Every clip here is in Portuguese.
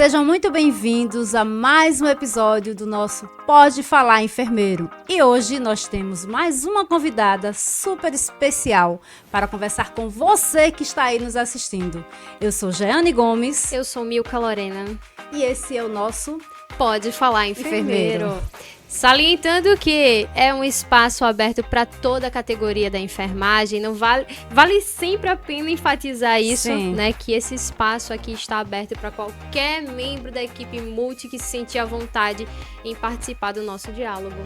Sejam muito bem-vindos a mais um episódio do nosso Pode Falar Enfermeiro. E hoje nós temos mais uma convidada super especial para conversar com você que está aí nos assistindo. Eu sou Jeane Gomes. Eu sou Milka Lorena. E esse é o nosso Pode Falar Enfermeiro. Salientando que é um espaço aberto para toda a categoria da enfermagem, não vale sempre a pena enfatizar isso, né? Que esse espaço aqui está aberto para qualquer membro da equipe multi que se sentir à vontade em participar do nosso diálogo.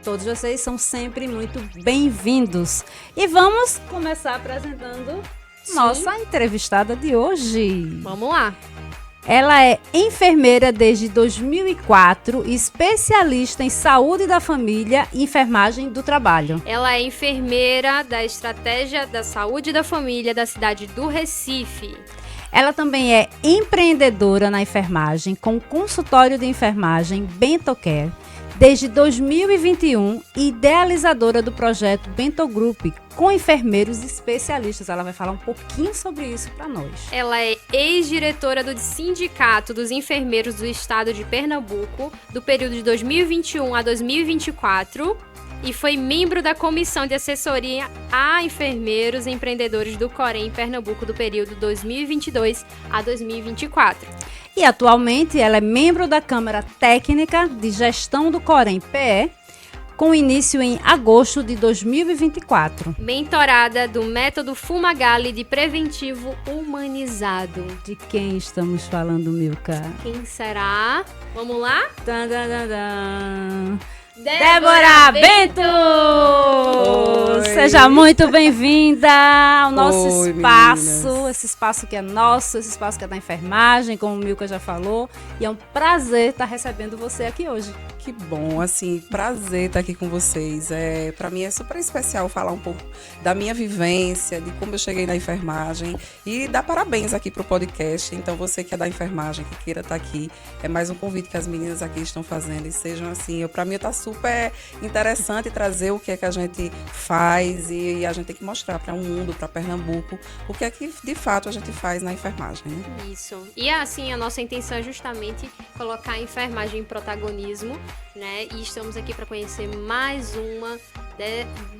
Todos vocês são sempre muito bem-vindos. E vamos começar apresentando nossa entrevistada de hoje. Vamos lá. Ela é enfermeira desde 2004 e especialista em saúde da família e enfermagem do trabalho. Ela é enfermeira da Estratégia da Saúde da Família da cidade do Recife. Ela também é empreendedora na enfermagem com o consultório de enfermagem Bento Care desde 2021 e idealizadora do projeto Bento Group com enfermeiros especialistas. Ela vai falar um pouquinho sobre isso para nós. Ela é ex-diretora do Sindicato dos Enfermeiros do Estado de Pernambuco, do período de 2021 a 2024, e foi membro da Comissão de Assessoria a Enfermeiros e Empreendedores do Corém em Pernambuco, do período 2022 a 2024. E atualmente ela é membro da Câmara Técnica de Gestão do Corém PE, com início em agosto de 2024. Mentorada do método Fumagalli de preventivo humanizado. De quem estamos falando, Milka? Quem será? Vamos lá? Dan, dan, dan, dan. Débora Bento! Oi. Seja muito bem-vinda ao nosso espaço, meninas. Esse espaço que é nosso, esse espaço que é da enfermagem, como o Milka já falou, e é um prazer estar recebendo você aqui hoje. Que bom, assim, prazer estar aqui com vocês. Para mim é super especial falar um pouco da minha vivência, de como eu cheguei na enfermagem e dar parabéns aqui pro podcast. Então você que é da enfermagem, que queira estar aqui, é mais um convite que as meninas aqui estão fazendo e sejam assim, para mim tá super interessante trazer o que é que a gente faz e a gente tem que mostrar para o mundo, para Pernambuco, o que é que de fato a gente faz na enfermagem, né? Isso. E assim, a nossa intenção é justamente colocar a enfermagem em protagonismo, né? E estamos aqui para conhecer mais uma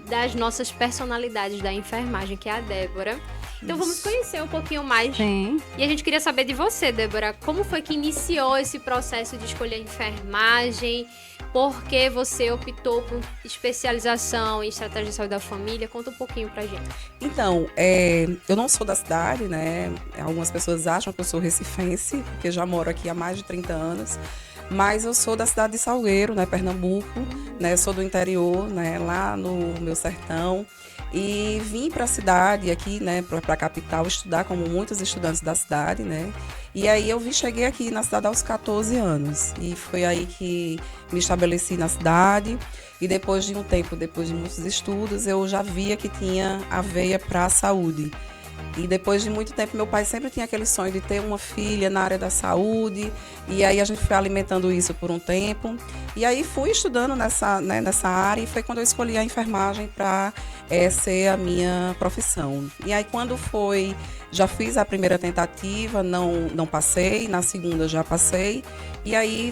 das nossas personalidades da enfermagem, que é a Débora. Então vamos conhecer um pouquinho mais. Sim. E a gente queria saber de você, Débora, como foi que iniciou esse processo de escolher enfermagem? Por que você optou por especialização em estratégia de saúde da família? Conta um pouquinho pra gente. Então, eu não sou da cidade, né? Algumas pessoas acham que eu sou recifense, porque já moro aqui há mais de 30 anos. Mas eu sou da cidade de Salgueiro, né, Pernambuco, né, sou do interior, né, lá no meu sertão. E vim para a cidade aqui, né, para a capital, estudar como muitos estudantes da cidade, né. E aí cheguei aqui na cidade aos 14 anos. E foi aí que me estabeleci na cidade. E depois de um tempo, depois de muitos estudos, eu já via que tinha a veia para a saúde. E depois de muito tempo, meu pai sempre tinha aquele sonho de ter uma filha na área da saúde. E aí a gente foi alimentando isso por um tempo. E aí fui estudando nessa área e foi quando eu escolhi a enfermagem para ser a minha profissão. E aí quando já fiz a primeira tentativa, não passei, na segunda já passei. E aí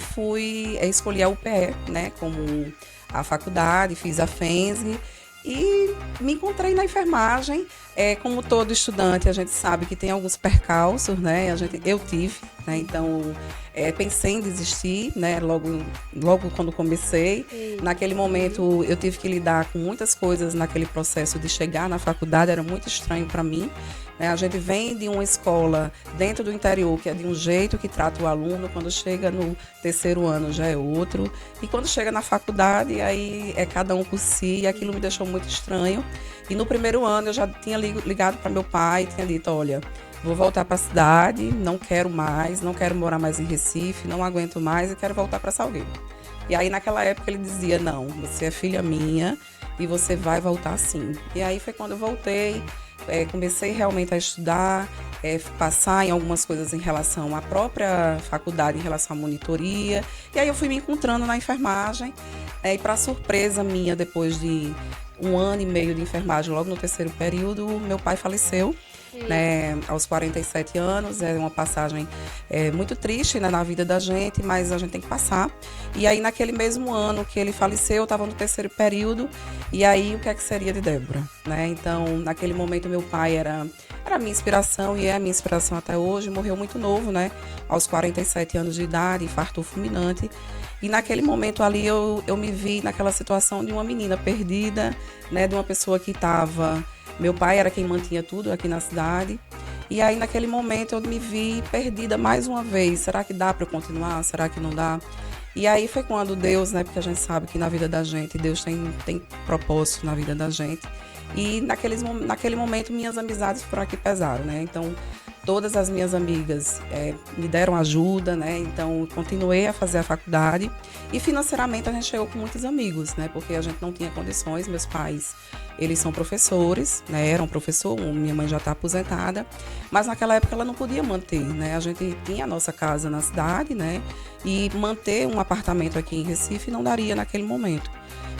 escolhi a UPE, né, como a faculdade, fiz a FENSG. E me encontrei na enfermagem. Como todo estudante, a gente sabe que tem alguns percalços, né? Eu tive, né? Então, pensei em desistir, né? Logo quando comecei. Naquele momento, eu tive que lidar com muitas coisas naquele processo de chegar na faculdade. Era muito estranho para mim. A gente vem de uma escola dentro do interior, que é de um jeito que trata o aluno. Quando chega no terceiro ano, já é outro. E quando chega na faculdade, aí é cada um por si. E aquilo me deixou muito estranho. E no primeiro ano, eu já tinha ligado para meu pai, tinha dito, olha, vou voltar para a cidade, não quero morar mais em Recife, não aguento mais e quero voltar para Salgueiro. E aí, naquela época, ele dizia, não, você é filha minha e você vai voltar sim. E aí foi quando eu voltei, comecei realmente a estudar, passar em algumas coisas em relação à própria faculdade, em relação à monitoria. E aí eu fui me encontrando na enfermagem. E para surpresa minha, depois de 1 ano e meio de enfermagem, logo no terceiro período, meu pai faleceu. né, aos 47 anos. É uma passagem muito triste, né, na vida da gente, mas a gente tem que passar. E aí, naquele mesmo ano que ele faleceu, eu estava no 3º período, e aí o que é que seria de Débora, né? Então, naquele momento, meu pai era a minha inspiração e é a minha inspiração até hoje. Morreu muito novo, né, aos 47 anos de idade, infartou fulminante. E naquele momento ali eu me vi naquela situação de uma menina perdida, né, de uma pessoa que estava... Meu pai era quem mantinha tudo aqui na cidade. E aí naquele momento eu me vi perdida mais uma vez. Será que dá para eu continuar? Será que não dá? E aí foi quando Deus, né, porque a gente sabe que na vida da gente, Deus tem propósito na vida da gente. E naquele momento minhas amizades foram aqui pesaram, né? Então todas as minhas amigas me deram ajuda, né? Então, continuei a fazer a faculdade. E financeiramente a gente chegou com muitos amigos, né? Porque a gente não tinha condições. Meus pais, eles são professores, né? Eram professor, minha mãe já está aposentada. Mas naquela época ela não podia manter, né? A gente tinha a nossa casa na cidade, né? E manter um apartamento aqui em Recife não daria naquele momento.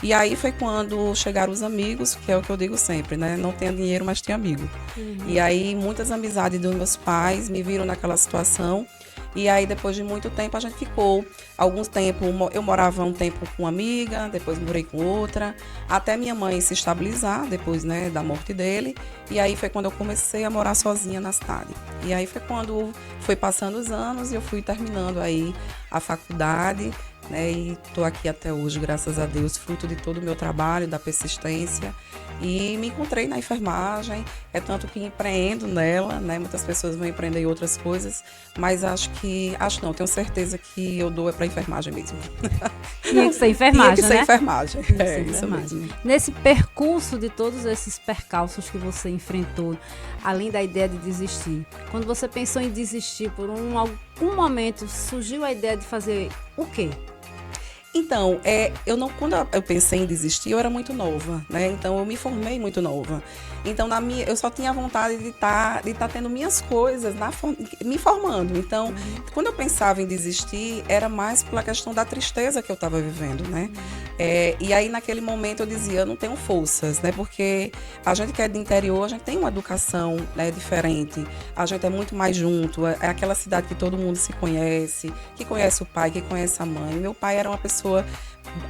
E aí foi quando chegaram os amigos, que é o que eu digo sempre, né? Não tenho dinheiro, mas tenho amigo. E aí muitas amizades dos meus pais me viram naquela situação. E aí depois de muito tempo a gente ficou. Alguns tempos, eu morava um tempo com uma amiga, depois morei com outra, até minha mãe se estabilizar depois, né, da morte dele. E aí foi quando eu comecei a morar sozinha na cidade. E aí foi quando foi passando os anos e eu fui terminando aí a faculdade, né, e estou aqui até hoje, graças a Deus, fruto de todo o meu trabalho, da persistência. E me encontrei na enfermagem, é tanto que empreendo nela, né? Muitas pessoas vão empreender em outras coisas, mas tenho certeza que eu dou para enfermagem mesmo. Tinha que ser enfermagem, Tinha que ser né? enfermagem, Isso mesmo. Nesse percurso de todos esses percalços que você enfrentou, além da ideia de desistir, quando você pensou em desistir por algum momento, surgiu a ideia de fazer o quê? Então, quando eu pensei em desistir, eu era muito nova, né? Então, eu me formei muito nova. Então, eu só tinha vontade de tá tendo minhas coisas, me formando. Então, quando eu pensava em desistir, era mais pela questão da tristeza que eu estava vivendo, né? E aí, naquele momento, eu dizia, eu não tenho forças, né? Porque a gente que é de interior, a gente tem uma educação, né, diferente. A gente é muito mais junto. É aquela cidade que todo mundo se conhece, que conhece o pai, que conhece a mãe. Meu pai era uma pessoa...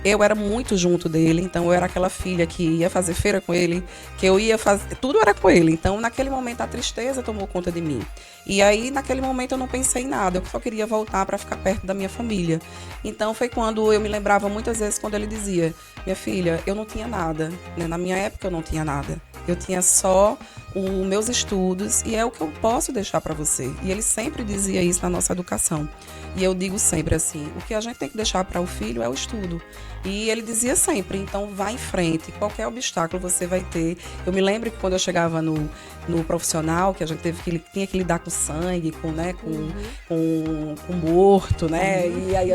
Eu era muito junto dele, então eu era aquela filha que ia fazer feira com ele, que eu ia fazer... Tudo era com ele. Então, naquele momento, a tristeza tomou conta de mim. E aí, naquele momento, eu não pensei em nada. Eu só queria voltar para ficar perto da minha família. Então, foi quando eu me lembrava muitas vezes quando ele dizia, minha filha, eu não tinha nada, né? Na minha época, eu não tinha nada. Eu tinha só os meus estudos e é o que eu posso deixar para você. E ele sempre dizia isso na nossa educação. E eu digo sempre assim, o que a gente tem que deixar para o filho é o estudo. E ele dizia sempre, então vá em frente, qualquer obstáculo você vai ter. Eu me lembro que quando eu chegava no profissional, que a gente tinha que lidar com sangue, com morto, né? E aí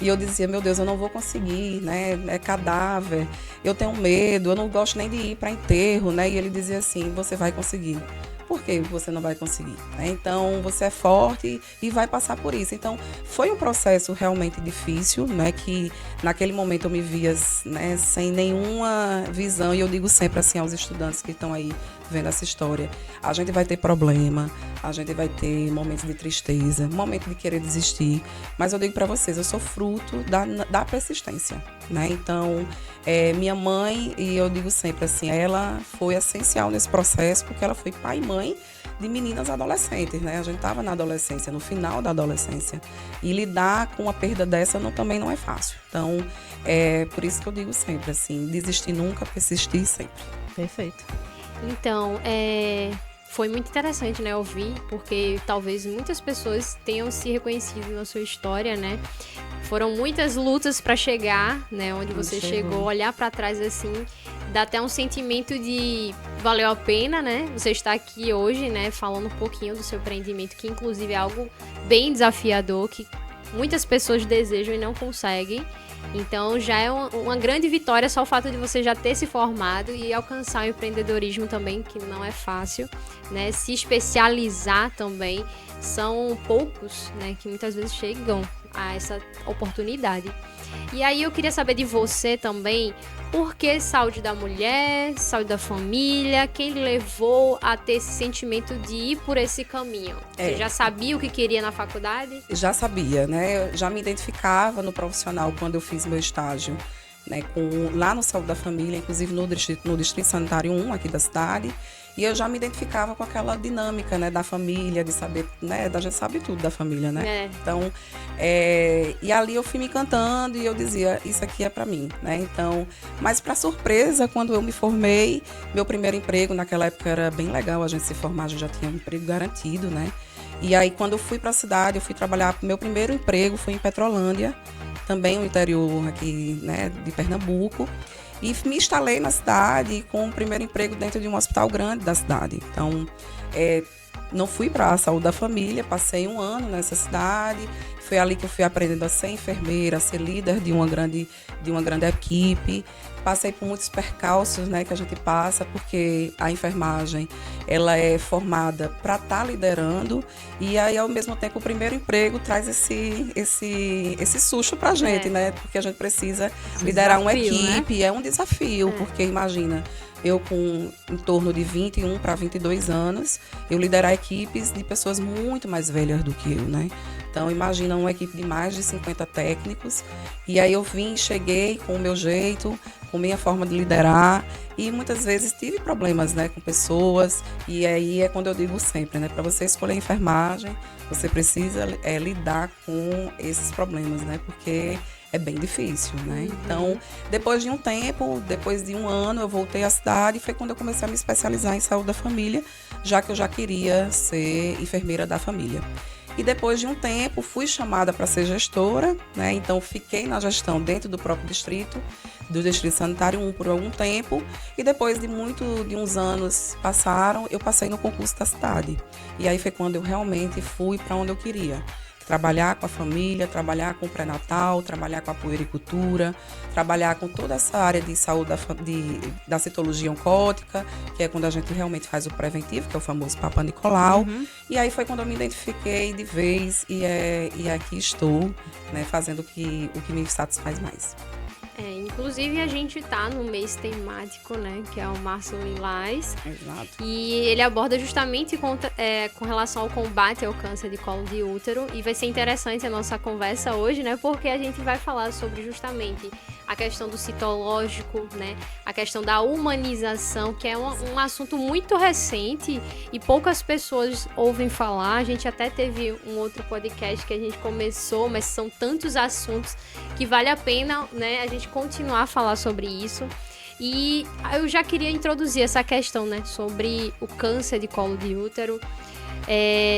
eu dizia, meu Deus, eu não vou conseguir, né? É cadáver, eu tenho medo, eu não gosto nem de ir para enterro, né? E ele dizia assim, você vai conseguir. Por que você não vai conseguir? Então, você é forte e vai passar por isso. Então, foi um processo realmente difícil, né? Que naquele momento eu me via, né, sem nenhuma visão. E eu digo sempre assim aos estudantes que estão aí vendo essa história. A gente vai ter problema, a gente vai ter momentos de tristeza, momentos de querer desistir. Mas eu digo para vocês, eu sou fruto da persistência, né? Então, minha mãe, e eu digo sempre assim, ela foi essencial nesse processo, porque ela foi pai e mãe de meninas adolescentes, né? A gente estava na adolescência, no final da adolescência. E lidar com uma perda dessa também não é fácil. Então, por isso que eu digo sempre assim, desistir nunca, persistir sempre. Perfeito. Então, foi muito interessante, né, ouvir, porque talvez muitas pessoas tenham se reconhecido na sua história, né? Foram muitas lutas para chegar, né, onde você chegou. Olhar para trás assim, dá até um sentimento de valeu a pena, né? Você está aqui hoje, né, falando um pouquinho do seu empreendimento, que inclusive é algo bem desafiador, que muitas pessoas desejam e não conseguem. Então já é uma grande vitória só o fato de você já ter se formado e alcançar o empreendedorismo também, que não é fácil, né? Se especializar também, são poucos, né, que muitas vezes chegam a essa oportunidade. E aí eu queria saber de você também, por que saúde da mulher, saúde da família, quem levou a ter esse sentimento de ir por esse caminho? Você já sabia o que queria na faculdade? Já sabia, né? Eu já me identificava no profissional quando eu fiz meu estágio, né, lá no Saúde da Família, inclusive no Distrito Sanitário 1 aqui da cidade. E eu já me identificava com aquela dinâmica, né, da família, de saber, né, a gente sabe tudo da família, né? Então, e ali eu fui me encantando e eu dizia, isso aqui é pra mim, né? Então, mas pra surpresa, quando eu me formei, meu primeiro emprego, naquela época era bem legal a gente se formar, a gente já tinha um emprego garantido, né? E aí, quando eu fui pra cidade, eu fui trabalhar, meu primeiro emprego foi em Petrolândia, também no interior aqui, né, de Pernambuco. E me instalei na cidade com o primeiro emprego dentro de um hospital grande da cidade. Então, não fui para a Saúde da Família, passei 1 ano nessa cidade. Foi ali que eu fui aprendendo a ser enfermeira, a ser líder de uma grande equipe. Passei por muitos percalços, né, que a gente passa, porque a enfermagem ela é formada para estar liderando, e aí, ao mesmo tempo, o primeiro emprego traz esse susto para a gente, né? Porque a gente precisa liderar uma equipe, né? É um desafio, porque imagina, eu com em torno de 21 para 22 anos, eu liderar equipes de pessoas muito mais velhas do que eu, né? Então, imagina uma equipe de mais de 50 técnicos. E aí eu cheguei com o meu jeito, com minha forma de liderar. E muitas vezes tive problemas, né, com pessoas. E aí é quando eu digo sempre, né? Para você escolher enfermagem, você precisa lidar com esses problemas, né? Porque é bem difícil, né? Então, depois de um tempo, depois de 1 ano, eu voltei à cidade e foi quando eu comecei a me especializar em saúde da família, já que eu já queria ser enfermeira da família. E depois de um tempo, fui chamada para ser gestora, né? Então, fiquei na gestão dentro do próprio distrito, do Distrito Sanitário 1 por algum tempo. E depois de uns anos passaram, eu passei no concurso da cidade. E aí foi quando eu realmente fui para onde eu queria. Trabalhar com a família, trabalhar com o pré-natal, trabalhar com a puericultura, trabalhar com toda essa área de saúde da citologia oncótica, que é quando a gente realmente faz o preventivo, que é o famoso Papa Nicolau. E aí foi quando eu me identifiquei de vez e aqui estou, né, fazendo o que me satisfaz mais. Inclusive a gente tá no mês temático, né, que é o Março Lilás. Exato. E ele aborda justamente com relação ao combate ao câncer de colo de útero. E vai ser interessante a nossa conversa hoje, né, porque a gente vai falar sobre justamente a questão do citológico, né, a questão da humanização, que é um assunto muito recente e poucas pessoas ouvem falar. A gente até teve um outro podcast que a gente começou, mas são tantos assuntos que vale a pena, né, a gente continuar a falar sobre isso. E eu já queria introduzir essa questão, né, sobre o câncer de colo de útero,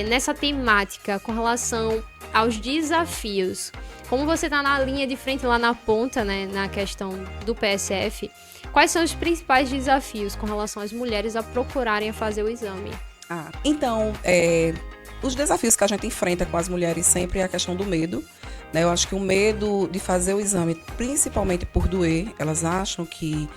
nessa temática com relação aos desafios. Como você está na linha de frente, lá na ponta, né, na questão do PSF, quais são os principais desafios com relação às mulheres a procurarem fazer o exame? Então, os desafios que a gente enfrenta com as mulheres sempre é a questão do medo, né? Eu acho que o medo de fazer o exame, principalmente por doer, elas acham que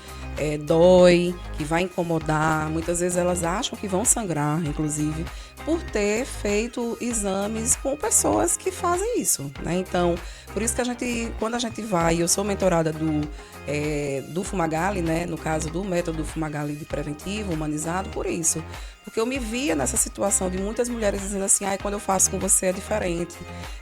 dói, que vai incomodar, muitas vezes elas acham que vão sangrar, inclusive, por ter feito exames com pessoas que fazem isso, né? Então, por isso que quando a gente vai, eu sou mentorada do Fumagalli, né? No caso do método Fumagalli de preventivo, humanizado, por isso. Porque eu me via nessa situação de muitas mulheres dizendo assim, quando eu faço com você é diferente,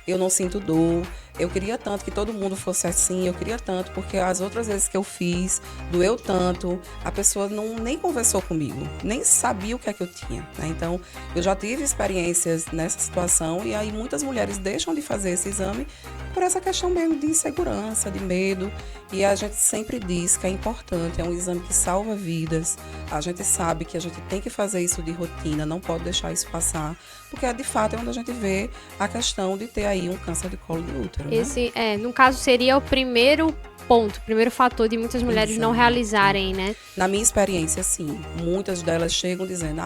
eu não sinto dor, eu queria tanto que todo mundo fosse assim, eu queria tanto, porque as outras vezes que eu fiz, doeu tanto, a pessoa nem conversou comigo, nem sabia o que é que eu tinha, né? Então, eu já tive experiências nessa situação e aí muitas mulheres deixam de fazer esse exame por essa questão mesmo de insegurança, de medo, e a gente sempre diz que é importante, é um exame que salva vidas, a gente sabe que a gente tem que fazer isso de rotina, não pode deixar isso passar, porque de fato é onde a gente vê a questão de ter aí um câncer de colo de útero. Esse, no caso, seria o primeiro ponto, o primeiro fator de muitas mulheres não realizarem, né? Na minha experiência, sim. Muitas delas chegam dizendo,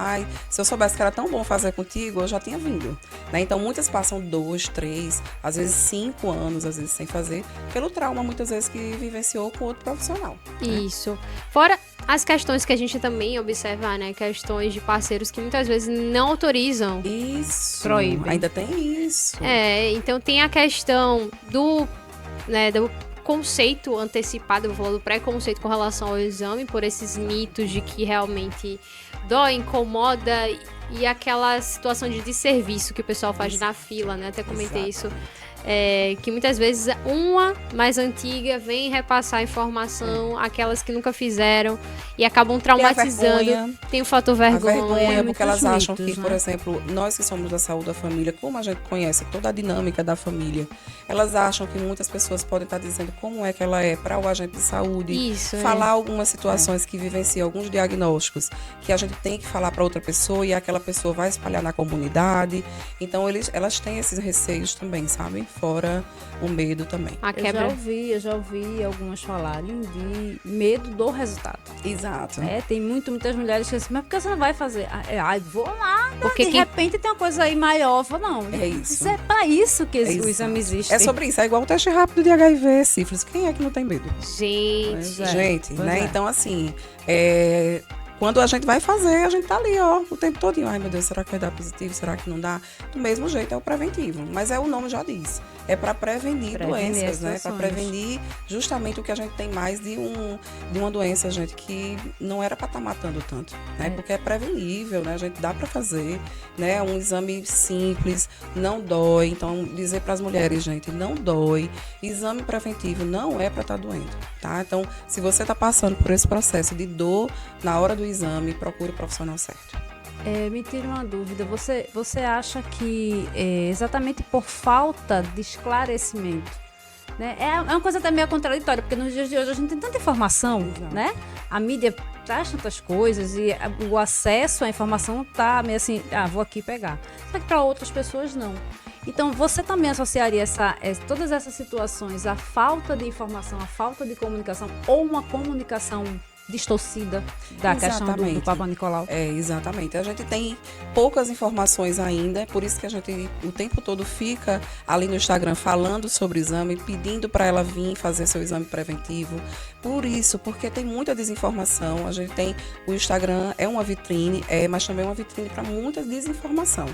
se eu soubesse que era tão bom fazer contigo, eu já tinha vindo, né? Então, muitas passam 2, 3, às vezes 5 anos, às vezes sem fazer, pelo trauma, muitas vezes, que vivenciou com outro profissional. Isso. Né? Fora as questões que a gente também observa, né? Questões de parceiros que muitas vezes não autorizam. Isso. Proíbem. Ainda tem isso. Então tem a questão do conceito antecipado, eu vou falar do preconceito com relação ao exame, por esses mitos de que realmente dói, incomoda, e aquela situação de desserviço que o pessoal faz na fila, né? Até comentei isso. Que muitas vezes uma mais antiga vem repassar a informação, aquelas que nunca fizeram, e acabam traumatizando. Tem o fator vergonha. A vergonha, porque elas acham mitos, que, né? por exemplo, nós que somos da saúde da família, como a gente conhece toda a dinâmica da família, elas acham que muitas pessoas podem estar dizendo como é que ela é para o agente de saúde, Isso, falar algumas situações que vivenciam alguns diagnósticos que a gente tem que falar para outra pessoa e aquela pessoa vai espalhar na comunidade. Então, elas têm esses receios também, sabe? Fora o medo também. A quebra. Eu já ouvi algumas falarem de medo do resultado. Exato. Tem muitas mulheres que dizem, mas por que você não vai fazer? Vou lá, né? Porque de repente tem uma coisa aí maior. Eu falo, não, É isso. É pra isso que o exame existe. É sobre isso, é igual o teste rápido de HIV, sífilis. Quem é que não tem medo? Gente. Né? Então, assim, quando a gente vai fazer, a gente tá ali, ó, o tempo todinho. Ai, meu Deus, será que vai dar positivo? Será que não dá? Do mesmo jeito, é o preventivo. Mas o nome já diz. É para prevenir doenças, né? Para prevenir justamente o que a gente tem mais de uma doença, gente, que não era para estar matando tanto, né? Porque é prevenível, né? A gente dá para fazer, né? Um exame simples, não dói. Então, dizer para as mulheres, gente, não dói. Exame preventivo não é para estar doendo, tá? Então, se você tá passando por esse processo de dor na hora do exame, procure o profissional certo. Me tira uma dúvida, você acha que exatamente por falta de esclarecimento, né? É uma coisa até meio contraditória, porque nos dias de hoje a gente tem tanta informação, né? A mídia traz tantas coisas e o acesso à informação tá meio assim, vou aqui pegar. Só que para outras pessoas não. Então, você também associaria todas essas situações à falta de informação, à falta de comunicação ou uma comunicação distorcida da questão do Papa Nicolau? Exatamente. A gente tem poucas informações ainda, por isso que a gente o tempo todo fica ali no Instagram falando sobre o exame, pedindo para ela vir fazer seu exame preventivo. Por isso, porque tem muita desinformação. A gente tem o Instagram, é uma vitrine, mas também é uma vitrine para muita desinformação.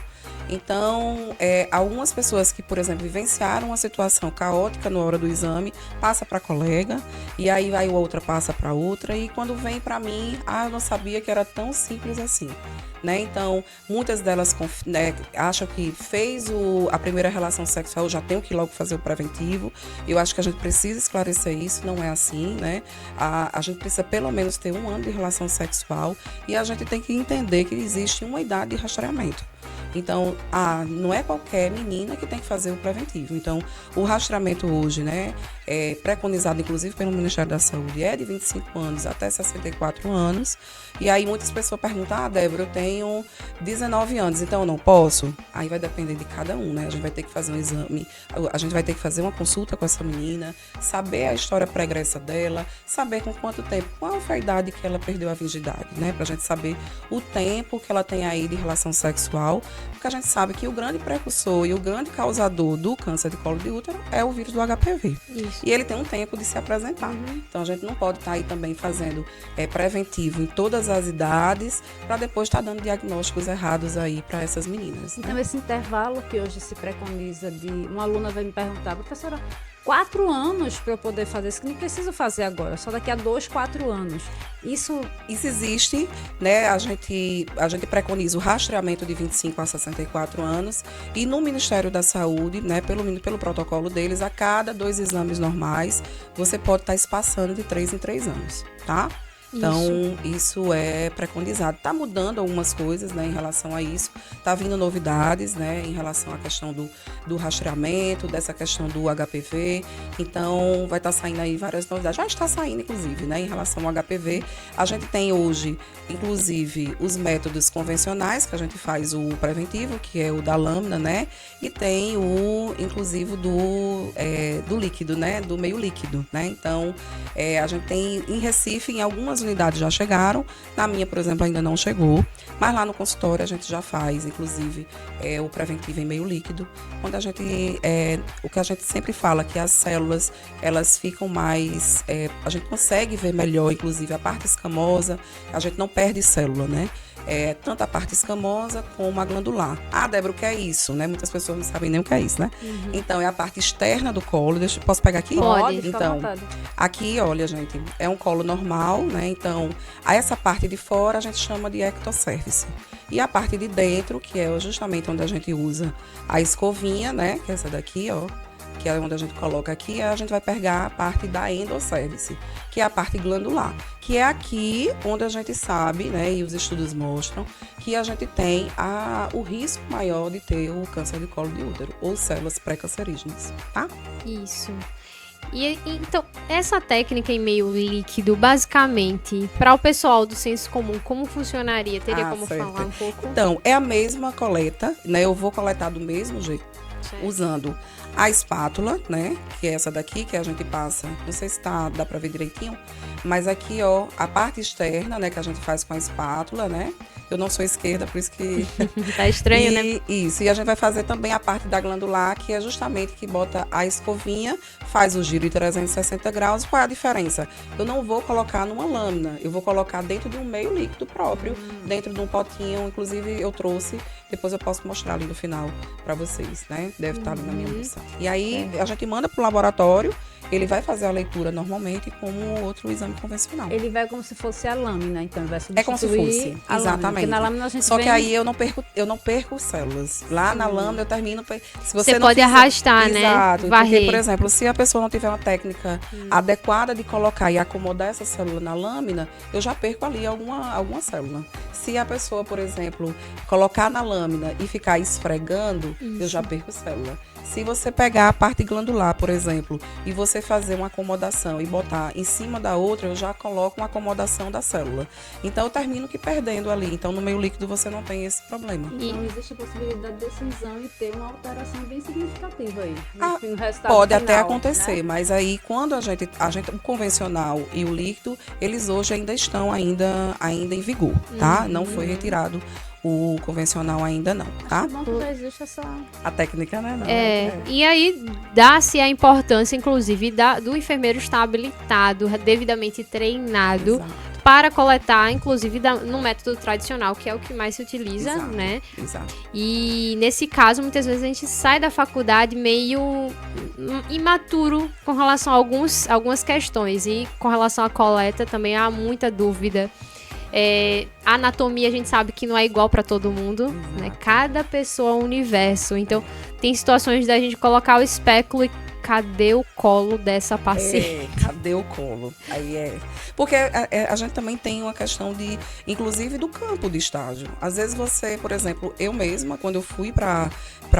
Então, algumas pessoas que, por exemplo, vivenciaram uma situação caótica na hora do exame, passa para a colega, e aí vai outra, passa para outra, e quando vem para mim, eu não sabia que era tão simples assim. Né? Então, muitas delas acham que fez a primeira relação sexual, já tem que ir logo fazer o preventivo. Eu acho que a gente precisa esclarecer isso, não é assim, né? A gente precisa pelo menos ter 1 ano de relação sexual e a gente tem que entender que existe uma idade de rastreamento. Então, não é qualquer menina que tem que fazer o preventivo. Então, o rastreamento hoje, né, preconizado inclusive pelo Ministério da Saúde, é de 25 anos até 64 anos. E aí muitas pessoas perguntam, Débora, eu tenho 19 anos, então eu não posso? Aí vai depender de cada um, né? A gente vai ter que fazer um exame, a gente vai ter que fazer uma consulta com essa menina, saber a história pregressa dela, saber com quanto tempo, qual foi a idade que ela perdeu a virgindade, né? Pra gente saber o tempo que ela tem aí de relação sexual, porque a gente sabe que o grande precursor e o grande causador do câncer de colo de útero é o vírus do HPV. Isso. E ele tem um tempo de se apresentar. Então a gente não pode estar aí também fazendo preventivo em todas as idades para depois estar dando diagnósticos errados aí para essas meninas. Então, esse intervalo que hoje se preconiza de... Uma aluna vai me perguntar, professora, 4 anos para eu poder fazer isso, que não preciso fazer agora, só daqui a 2, 4 anos. Isso existe, né? A gente preconiza o rastreamento de 25 a 64 anos e no Ministério da Saúde, né, pelo protocolo deles, a cada 2 exames normais, você pode estar espaçando de 3 em 3 anos, tá? Então, isso é preconizado. Está mudando algumas coisas, né, em relação a isso. Está vindo novidades, né, em relação à questão do rastreamento, dessa questão do HPV. Então, vai estar saindo aí várias novidades. Já está saindo, inclusive, né, em relação ao HPV. A gente tem hoje, inclusive, os métodos convencionais, que a gente faz o preventivo, que é o da lâmina, né, e tem inclusive, do líquido, né, do meio líquido, né. Então, a gente tem em Recife, em algumas algumas unidades já chegaram, na minha, por exemplo, ainda não chegou, mas lá no consultório a gente já faz, inclusive, o preventivo em meio líquido, onde a gente, o que a gente sempre fala, que as células, elas ficam mais, a gente consegue ver melhor, inclusive, a parte escamosa, a gente não perde célula, né? Tanto a parte escamosa como a glandular. Ah, Débora, o que é isso, né? Muitas pessoas não sabem nem o que é isso, né? Então, é a parte externa do colo. Posso pegar aqui? Pode. Então, aqui, olha, gente, é um colo normal, né? Então, essa parte de fora a gente chama de ectocervice. E a parte de dentro, que é justamente onde a gente usa a escovinha, né? Que é essa daqui, ó. Que é onde a gente coloca aqui, a gente vai pegar a parte da endocérvice, que é a parte glandular, que é aqui onde a gente sabe, né, e os estudos mostram, que a gente tem o risco maior de ter o câncer de colo de útero, ou células pré-cancerígenas, tá? Isso. E então, essa técnica em meio líquido, basicamente, para o pessoal do senso comum, como funcionaria? Teria como certo. falar um pouco? Então, é a mesma coleta, né? Eu vou coletar do mesmo jeito, usando a espátula, né? Que é essa daqui, que a gente passa, não sei se dá pra ver direitinho, mas aqui, ó, a parte externa, né? Que a gente faz com a espátula, né? Eu não sou esquerda, por isso que... Tá estranho, né? Isso, e a gente vai fazer também a parte da glandular, que é justamente que bota a escovinha, faz o giro de 360 graus. Qual é a diferença? Eu não vou colocar numa lâmina, eu vou colocar dentro de um meio líquido próprio, dentro de um potinho, inclusive eu trouxe, depois eu posso mostrar ali no final pra vocês, né? Deve estar ali na minha bolsa. E aí, a gente manda pro laboratório, ele vai fazer a leitura normalmente como outro exame convencional. Ele vai como se fosse a lâmina, então ele vai substituir como se fosse, a exatamente. Lâmina, porque na lâmina a gente Só que aí eu não perco células. Lá na lâmina eu termino... Se você pode arrastar, né? Exato. Varrer. Porque, por exemplo, se a pessoa não tiver uma técnica adequada de colocar e acomodar essa célula na lâmina, eu já perco ali alguma célula. Se a pessoa, por exemplo, colocar na lâmina e ficar esfregando, eu já perco célula. Se você pegar a parte glandular, por exemplo, e você fazer uma acomodação e botar em cima da outra, eu já coloco uma acomodação da célula. Então, eu termino que perdendo ali. Então, no meio líquido, você não tem esse problema. Então, existe a possibilidade desse exame ter uma alteração bem significativa aí. No resultado Pode final, até acontecer, né? mas aí, quando o convencional e o líquido, eles hoje ainda estão ainda em vigor, tá? Não foi retirado o convencional ainda não, tá? Acho bom que já existe A técnica, né? Não, E aí dá-se a importância, inclusive, do enfermeiro estar habilitado, devidamente treinado, Exato. para coletar, inclusive, no método tradicional, que é o que mais se utiliza, Exato. né? Exato. E nesse caso, muitas vezes a gente sai da faculdade meio imaturo com relação a algumas questões. E com relação à coleta também há muita dúvida. A anatomia a gente sabe que não é igual para todo mundo, né? Cada pessoa é um universo. Então, tem situações da gente colocar o espéculo e cadê o colo dessa paciente? Cadê o colo? Aí porque a gente também tem uma questão inclusive, do campo de estágio. Às vezes você, por exemplo, eu mesma, quando eu fui para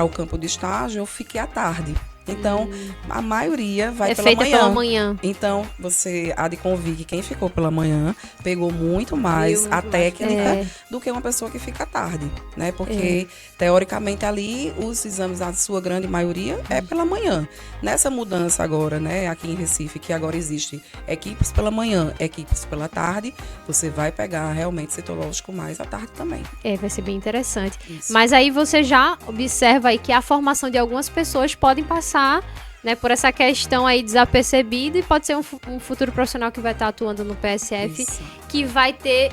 o campo de estágio, eu fiquei à tarde. Então, a maioria vai pela manhã. Pela manhã. Então, você há de convir que quem ficou pela manhã pegou muito mais a técnica do que uma pessoa que fica à tarde, né? Porque, teoricamente, ali, os exames, a sua grande maioria, é pela manhã. Nessa mudança agora, né, aqui em Recife, que agora existe equipes pela manhã, equipes pela tarde, você vai pegar realmente citológico mais à tarde também. Vai ser bem interessante. Isso. Mas aí você já observa aí que a formação de algumas pessoas podem passar, né, por essa questão aí desapercebida, e pode ser um futuro profissional que vai estar atuando no PSF, Isso. que vai ter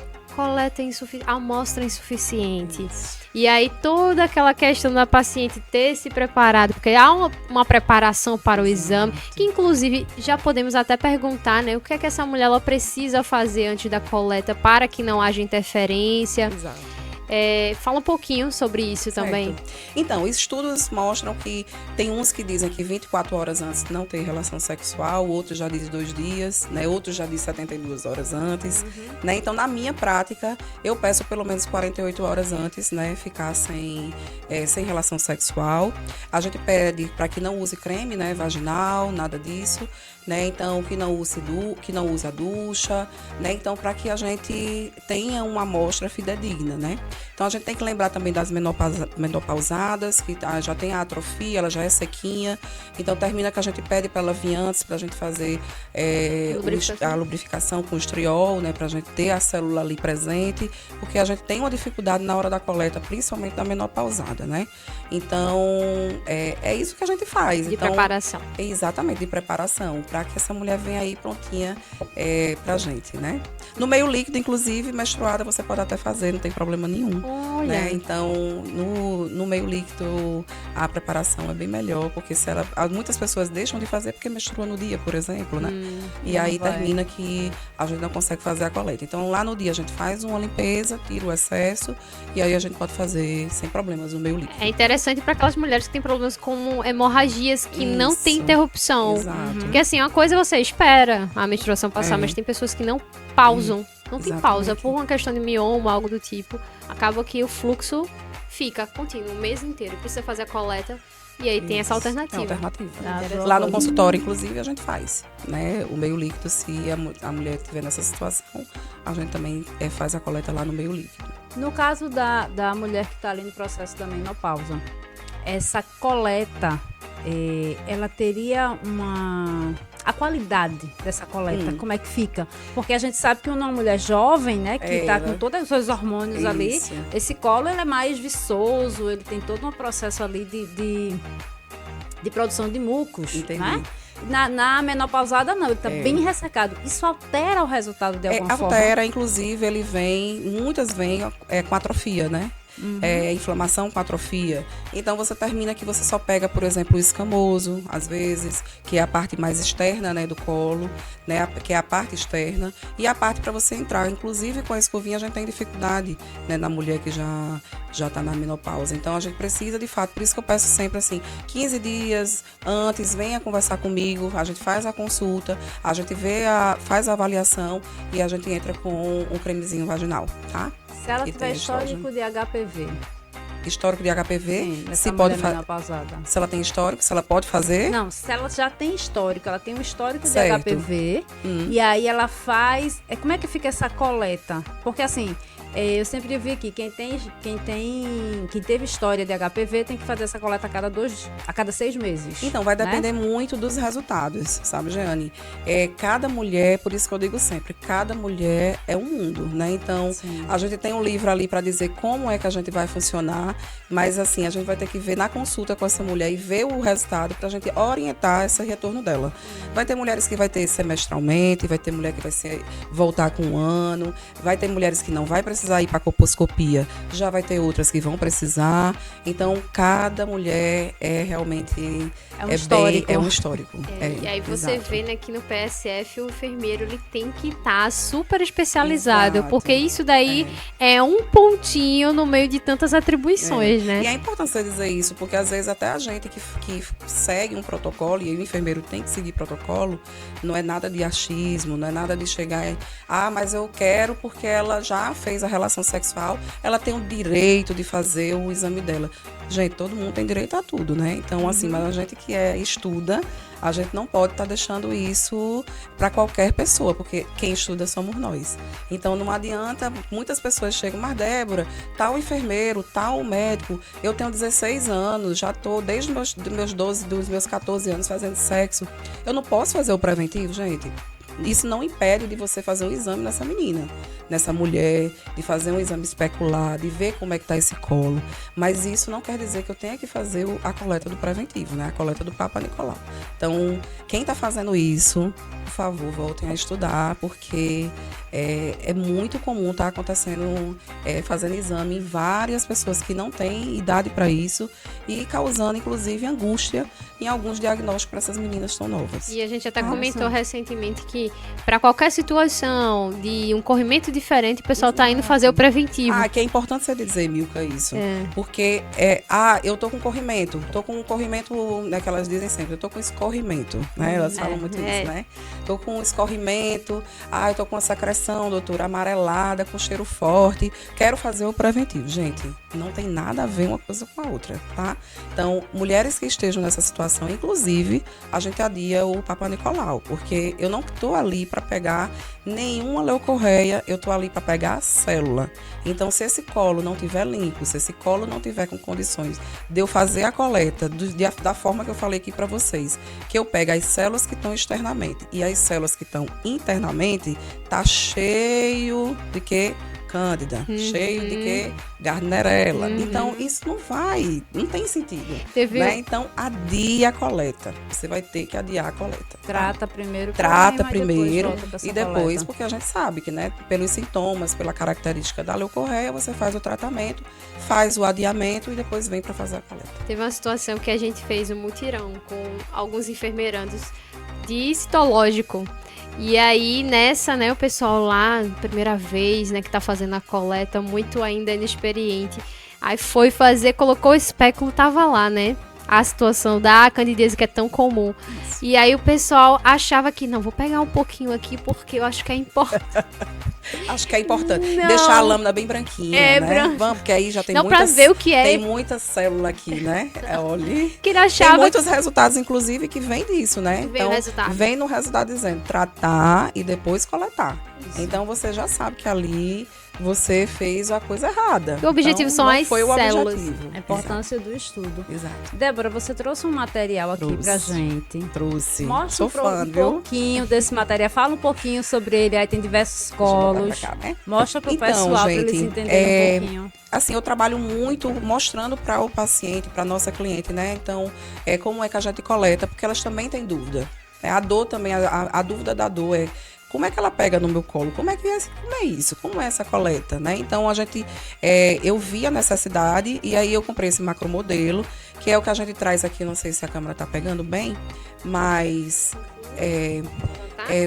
amostra insuficiente. E aí toda aquela questão da paciente ter se preparado, porque há uma preparação para o exame, que inclusive já podemos até perguntar, né, o que é que essa mulher ela precisa fazer antes da coleta para que não haja interferência. Exato. Fala um pouquinho sobre isso também. Então, estudos mostram que tem uns que dizem que 24 horas antes não ter relação sexual, outros já dizem 2 dias, né? Outros já dizem 72 horas antes, né? Então, na minha prática, eu peço pelo menos 48 horas antes, né? Ficar sem relação sexual. A gente pede para que não use creme, né? Vaginal, nada disso, né? Então, que não use a ducha, né? Então, para que a gente tenha uma amostra fidedigna, né? Então, a gente tem que lembrar também das menopausadas, que já tem a atrofia, ela já é sequinha. Então, termina que a gente pede para ela vir antes, para a gente fazer a lubrificação com estriol, né? Para a gente ter a célula ali presente, porque a gente tem uma dificuldade na hora da coleta, principalmente da menopausada, né? Então, é isso que a gente faz. De preparação. Exatamente, de preparação, para que essa mulher venha aí prontinha pra gente, né? No meio líquido, inclusive, menstruada, você pode até fazer, não tem problema nenhum. Olha. Né? Então, no meio líquido, a preparação é bem melhor, porque muitas pessoas deixam de fazer porque menstrua no dia, por exemplo, né? E aí termina que a gente não consegue fazer a coleta. Então, lá no dia, a gente faz uma limpeza, tira o excesso, e aí a gente pode fazer sem problemas no meio líquido. É interessante para aquelas mulheres que têm problemas como hemorragias, que não tem interrupção. Exato. Porque assim, uma coisa você espera a menstruação passar, mas tem pessoas que não pausam. Não tem pausa, por uma questão de mioma, algo do tipo. Acaba que o fluxo fica contínuo o mês inteiro. Precisa fazer a coleta e aí tem essa alternativa. Lá no consultório, inclusive, a gente faz, né? O meio líquido, se a mulher estiver nessa situação, a gente também faz a coleta lá no meio líquido. No caso da mulher que está ali no processo da menopausa, essa coleta, ela teria a qualidade dessa coleta, como é que fica? Porque a gente sabe que uma mulher jovem, né, que está com todos os seus hormônios ali, esse colo ele é mais viçoso, ele tem todo um processo ali de produção de mucos, né? Na menopausada não, ele está bem ressecado. Isso altera o resultado de alguma forma? Altera, inclusive, muitas vêm com atrofia, né? Inflamação com atrofia. Então você termina que você só pega, por exemplo, o escamoso, às vezes, que é a parte mais externa, né, do colo, né, que é a parte externa, e a parte para você entrar. Inclusive com a escovinha a gente tem dificuldade, né, na mulher que já está na menopausa. Então a gente precisa, de fato, por isso que eu peço sempre assim, 15 dias antes, venha conversar comigo, a gente faz a consulta, a gente faz a avaliação e a gente entra com um cremezinho vaginal, tá? Se ela tiver histórico de HPV. Histórico de HPV? Sim, se pode fazer. Se ela tem histórico, se ela pode fazer? Não, se ela já tem histórico, ela tem um histórico de HPV, e aí ela faz. Como é que fica essa coleta? Porque assim, eu sempre vi que quem teve história de HPV tem que fazer essa coleta a cada 6 meses. Então, vai depender muito dos resultados, sabe, Jeane? Cada mulher, por isso que eu digo sempre, cada mulher é um mundo, né? Então, a gente tem um livro ali para dizer como é que a gente vai funcionar, mas assim, a gente vai ter que ver na consulta com essa mulher e ver o resultado para a gente orientar esse retorno dela. Vai ter mulheres que vai ter semestralmente, vai ter mulher que vai voltar com 1 ano, vai ter mulheres que não vai precisar ir para colposcopia, já vai ter outras que vão precisar. Então, cada mulher realmente é um histórico. E aí você vê, né, que no PSF o enfermeiro ele tem que estar super especializado, porque isso daí é um pontinho no meio de tantas atribuições, né? E é importante você dizer isso, porque às vezes até a gente que segue um protocolo, e o enfermeiro tem que seguir protocolo, não é nada de achismo, não é nada de chegar mas eu quero porque ela já fez a relação sexual, ela tem o direito de fazer o exame dela. Gente, todo mundo tem direito a tudo, né? Então, assim, mas a gente que estuda, a gente não pode estar deixando isso para qualquer pessoa, porque quem estuda somos nós. Então, não adianta, muitas pessoas chegam, mas Débora, tal enfermeiro, tal médico, eu tenho 16 anos, já estou desde dos meus 14 anos fazendo sexo, eu não posso fazer o preventivo, gente? Isso não impede de você fazer um exame nessa menina, nessa mulher, de fazer um exame especular, de ver como é que está esse colo. Mas isso não quer dizer que eu tenha que fazer a coleta do preventivo, né? A coleta do Papa Nicolau. Então, quem está fazendo isso, por favor, voltem a estudar, porque é muito comum estar acontecendo, fazendo exame em várias pessoas que não têm idade para isso e causando, inclusive, angústia em alguns diagnósticos para essas meninas tão novas. E a gente até comentou recentemente que para qualquer situação de um corrimento diferente, o pessoal está indo fazer o preventivo. Que é importante você dizer, Milka, isso. Porque, eu tô com corrimento, né, que elas dizem sempre, eu tô com escorrimento, né? Elas falam muito isso, né? Tô com escorrimento, eu tô com a secreção, doutora, amarelada, com cheiro forte, quero fazer o preventivo. Gente, não tem nada a ver uma coisa com a outra, tá? Então, mulheres que estejam nessa situação, inclusive, a gente adia o Papa Nicolau, porque eu não tô ali para pegar nenhuma leucorreia, eu tô ali para pegar a célula. Então, se esse colo não tiver limpo, se esse colo não tiver com condições de eu fazer a coleta da forma que eu falei aqui para vocês, que eu pego as células que estão externamente e as células que estão internamente, tá cheio de quê? Cândida, cheio de quê? Gardnerella. Então, isso não tem sentido. Né? Então, adia a coleta. Você vai ter que adiar a coleta. Trata primeiro. E depois, porque a gente sabe que, né, pelos sintomas, pela característica da leucorreia, você faz o tratamento, faz o adiamento e depois vem para fazer a coleta. Teve uma situação que a gente fez um mutirão com alguns enfermeirandos de citológico. E aí, nessa, né, o pessoal lá, primeira vez, né, que tá fazendo a coleta, muito ainda inexperiente. Aí foi fazer, colocou o espéculo, tava lá, né? A situação da candidíase que é tão comum. Isso. E aí o pessoal achava que, não, vou pegar um pouquinho aqui porque eu acho que é importante. Acho que é importante deixar a lâmina bem branquinha, né? Vamos, porque aí já tem muitas... Não, pra ver o que é. Tem muita célula aqui, né? Olha. Que ele achava... Tem muitos resultados, inclusive, que vem disso, né? Então, vem no resultado dizendo tratar e depois coletar. Isso. Então, você já sabe que ali você fez a coisa errada. O objetivo então, são as foi células. O objetivo. A importância do estudo. Exato. Débora, você trouxe um material aqui pra gente. Trouxe. Mostra um pouquinho desse material. Fala um pouquinho sobre ele. Aí tem diversos colos. Cá, né? Mostra pro pessoal, gente, pra eles entenderem um pouquinho. Assim, eu trabalho muito mostrando para o paciente, para nossa cliente, né? Então, como é que a gente coleta, porque elas também têm dúvida. A dor também, a dúvida da dor é como é que ela pega no meu colo? Como é isso? Como é essa coleta, né? Então, eu vi a necessidade e aí eu comprei esse macromodelo, que é o que a gente traz aqui, não sei se a câmera tá pegando bem, mas...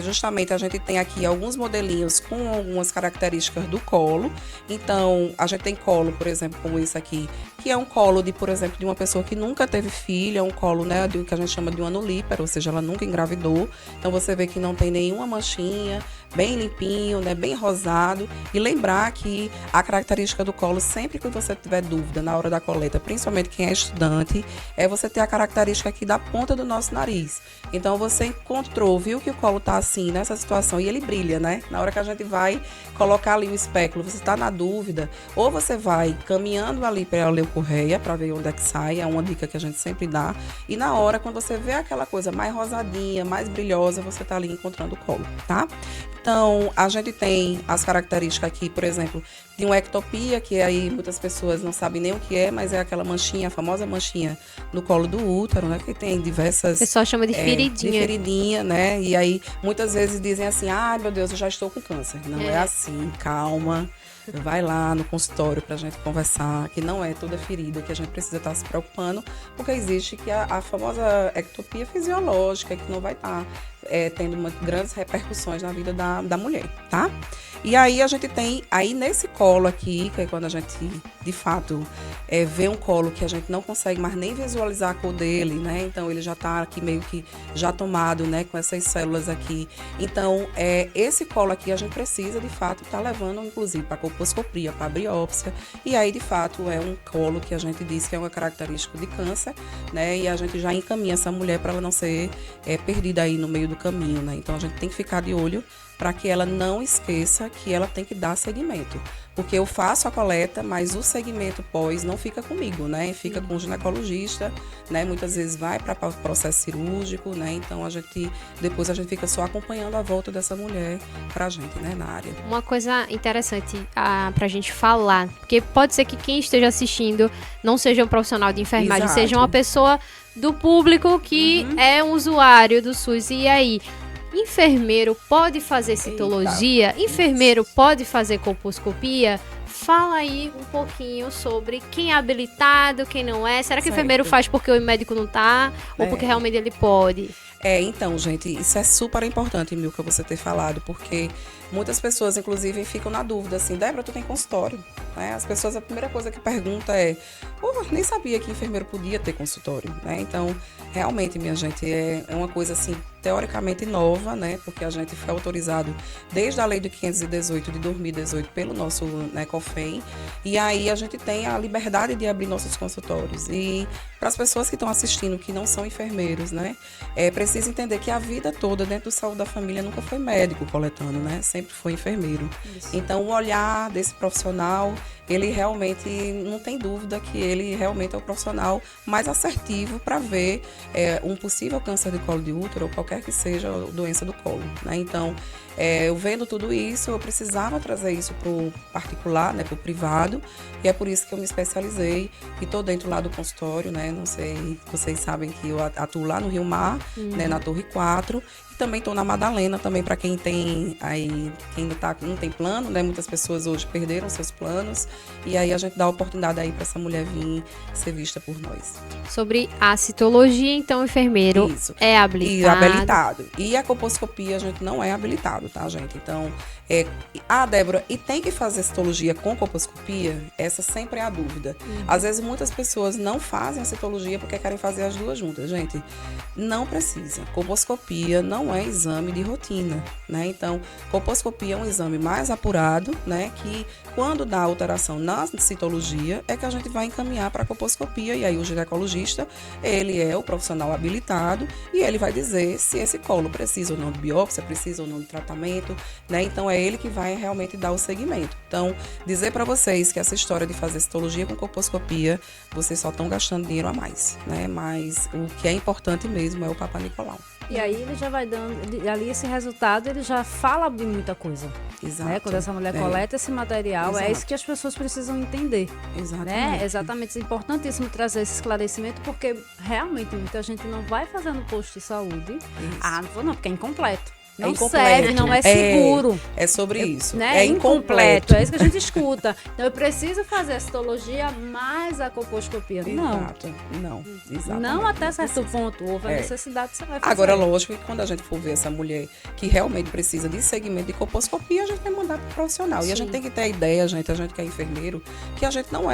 justamente a gente tem aqui alguns modelinhos com algumas características do colo. Então, a gente tem colo, por exemplo, como esse aqui, que é um colo de, por exemplo, de uma pessoa que nunca teve filho, é um colo, né, que a gente chama de um anulípero, ou seja, ela nunca engravidou. Então, você vê que não tem nenhuma manchinha, bem limpinho, né, bem rosado. E lembrar que a característica do colo, sempre que você tiver dúvida na hora da coleta, principalmente quem é estudante, é você ter a característica aqui da ponta do nosso nariz. Então, você encontrou, viu que o colo tá assim, nessa situação, e ele brilha, né? Na hora que a gente vai colocar ali o espéculo, você tá na dúvida, ou você vai caminhando ali para a leucorreia, para ver onde é que sai, é uma dica que a gente sempre dá, e na hora, quando você vê aquela coisa mais rosadinha, mais brilhosa, você tá ali encontrando o colo, tá? Então, a gente tem as características aqui, por exemplo, de uma ectopia, que aí muitas pessoas não sabem nem o que é, mas é aquela manchinha, a famosa manchinha no colo do útero, né? Que tem diversas... O pessoal chama de feridinha. De feridinha, né? E aí, muitas vezes dizem assim, ai, meu Deus, eu já estou com câncer. Não é assim, calma. Vai lá no consultório pra gente conversar, que não é toda ferida que a gente precisa estar se preocupando, porque existe que a famosa ectopia fisiológica, que não vai estar tendo grandes repercussões na vida da mulher, tá? E aí a gente tem, aí nesse colo aqui, que é quando a gente, de fato, vê um colo que a gente não consegue mais nem visualizar a cor dele, né? Então ele já tá aqui meio que já tomado, né? Com essas células aqui. Então, esse colo aqui a gente precisa, de fato, estar levando, inclusive, para colposcopia, para biópsia. E aí, de fato, é um colo que a gente diz que é uma característica de câncer, né? E a gente já encaminha essa mulher para ela não ser perdida aí no meio do caminho, né? Então a gente tem que ficar de olho para que ela não esqueça que ela tem que dar seguimento. Porque eu faço a coleta, mas o segmento pós não fica comigo, né? Fica com o ginecologista, né? Muitas vezes vai para processo cirúrgico, né? Então depois a gente fica só acompanhando a volta dessa mulher pra gente, né? Na área. Uma coisa interessante pra gente falar, porque pode ser que quem esteja assistindo não seja um profissional de enfermagem, Exato. seja uma pessoa do público que é um usuário do SUS. E aí, enfermeiro pode fazer citologia? Eita. Enfermeiro pode fazer colposcopia? Fala aí um pouquinho sobre quem é habilitado, quem não é. Será que o enfermeiro faz porque o médico não tá? Ou porque realmente ele pode? Então, gente, isso é super importante, Milka, você ter falado, porque muitas pessoas, inclusive, ficam na dúvida, assim, Débora, tu tem consultório? Né? As pessoas, a primeira coisa que pergunta é, nem sabia que enfermeiro podia ter consultório, né? Então, realmente, minha gente, é uma coisa, assim, teoricamente nova, né? Porque a gente foi autorizado desde a lei do 518 de 2018 pelo nosso, né, COFEM, e aí a gente tem a liberdade de abrir nossos consultórios. E para as pessoas que estão assistindo, que não são enfermeiros, né? Precisa entender que a vida toda, dentro do Saúde da Família, nunca foi médico coletando, né? sempre foi enfermeiro. Isso. Então, o olhar desse profissional, ele realmente, não tem dúvida que ele realmente é o profissional mais assertivo para ver um possível câncer de colo de útero ou qualquer que seja a doença do colo, né? Então, eu vendo tudo isso, eu precisava trazer isso para o particular, né, para o privado, e é por isso que eu me especializei e estou dentro lá do consultório, né? Não sei, vocês sabem que eu atuo lá no Rio Mar, né, na Torre 4, e também estou na Madalena, também para quem tem aí, quem não tem plano, né? Muitas pessoas hoje perderam seus planos, e aí a gente dá a oportunidade aí para essa mulher vir ser vista por nós. Sobre a citologia, então, o enfermeiro Isso. é habilitado. E habilitado. E a colposcopia a gente não é habilitado, tá, gente? Então, Débora, e tem que fazer citologia com colposcopia? Essa sempre é a dúvida. Às vezes muitas pessoas não fazem a citologia porque querem fazer as duas juntas. Gente, não precisa. Colposcopia não é exame de rotina, né? Então, colposcopia é um exame mais apurado, né? Que quando dá alteração na citologia é que a gente vai encaminhar para a colposcopia, e aí o ginecologista, ele é o profissional habilitado e ele vai dizer se esse colo precisa ou não de biópsia, precisa ou não de tratamento, né? Então, é ele que vai realmente dar o segmento. Então, dizer para vocês que essa história de fazer citologia com colposcopia, vocês só estão gastando dinheiro a mais, né? Mas o que é importante mesmo é o Papa Nicolau. E aí ele já vai dando, ali esse resultado, ele já fala de muita coisa. Exato. Né? Quando essa mulher coleta esse material, Exato. é isso que as pessoas precisam entender. Exatamente. Né? Exatamente. É importantíssimo trazer esse esclarecimento, porque realmente muita gente não vai fazendo posto de saúde. Isso. Ah, não vou não, porque é incompleto. Não incompleto. serve, não é seguro. É sobre isso. Né? É incompleto. É isso que a gente escuta. Então eu preciso fazer a citologia mais a colposcopia. Não. Exato. Não, exatamente. Não até certo ponto. Houve a necessidade, você vai fazer. Agora, lógico que quando a gente for ver essa mulher que realmente precisa de segmento de colposcopia, a gente vai mandar para o profissional. Sim. E a gente tem que ter a ideia, a gente que é enfermeiro, que a gente não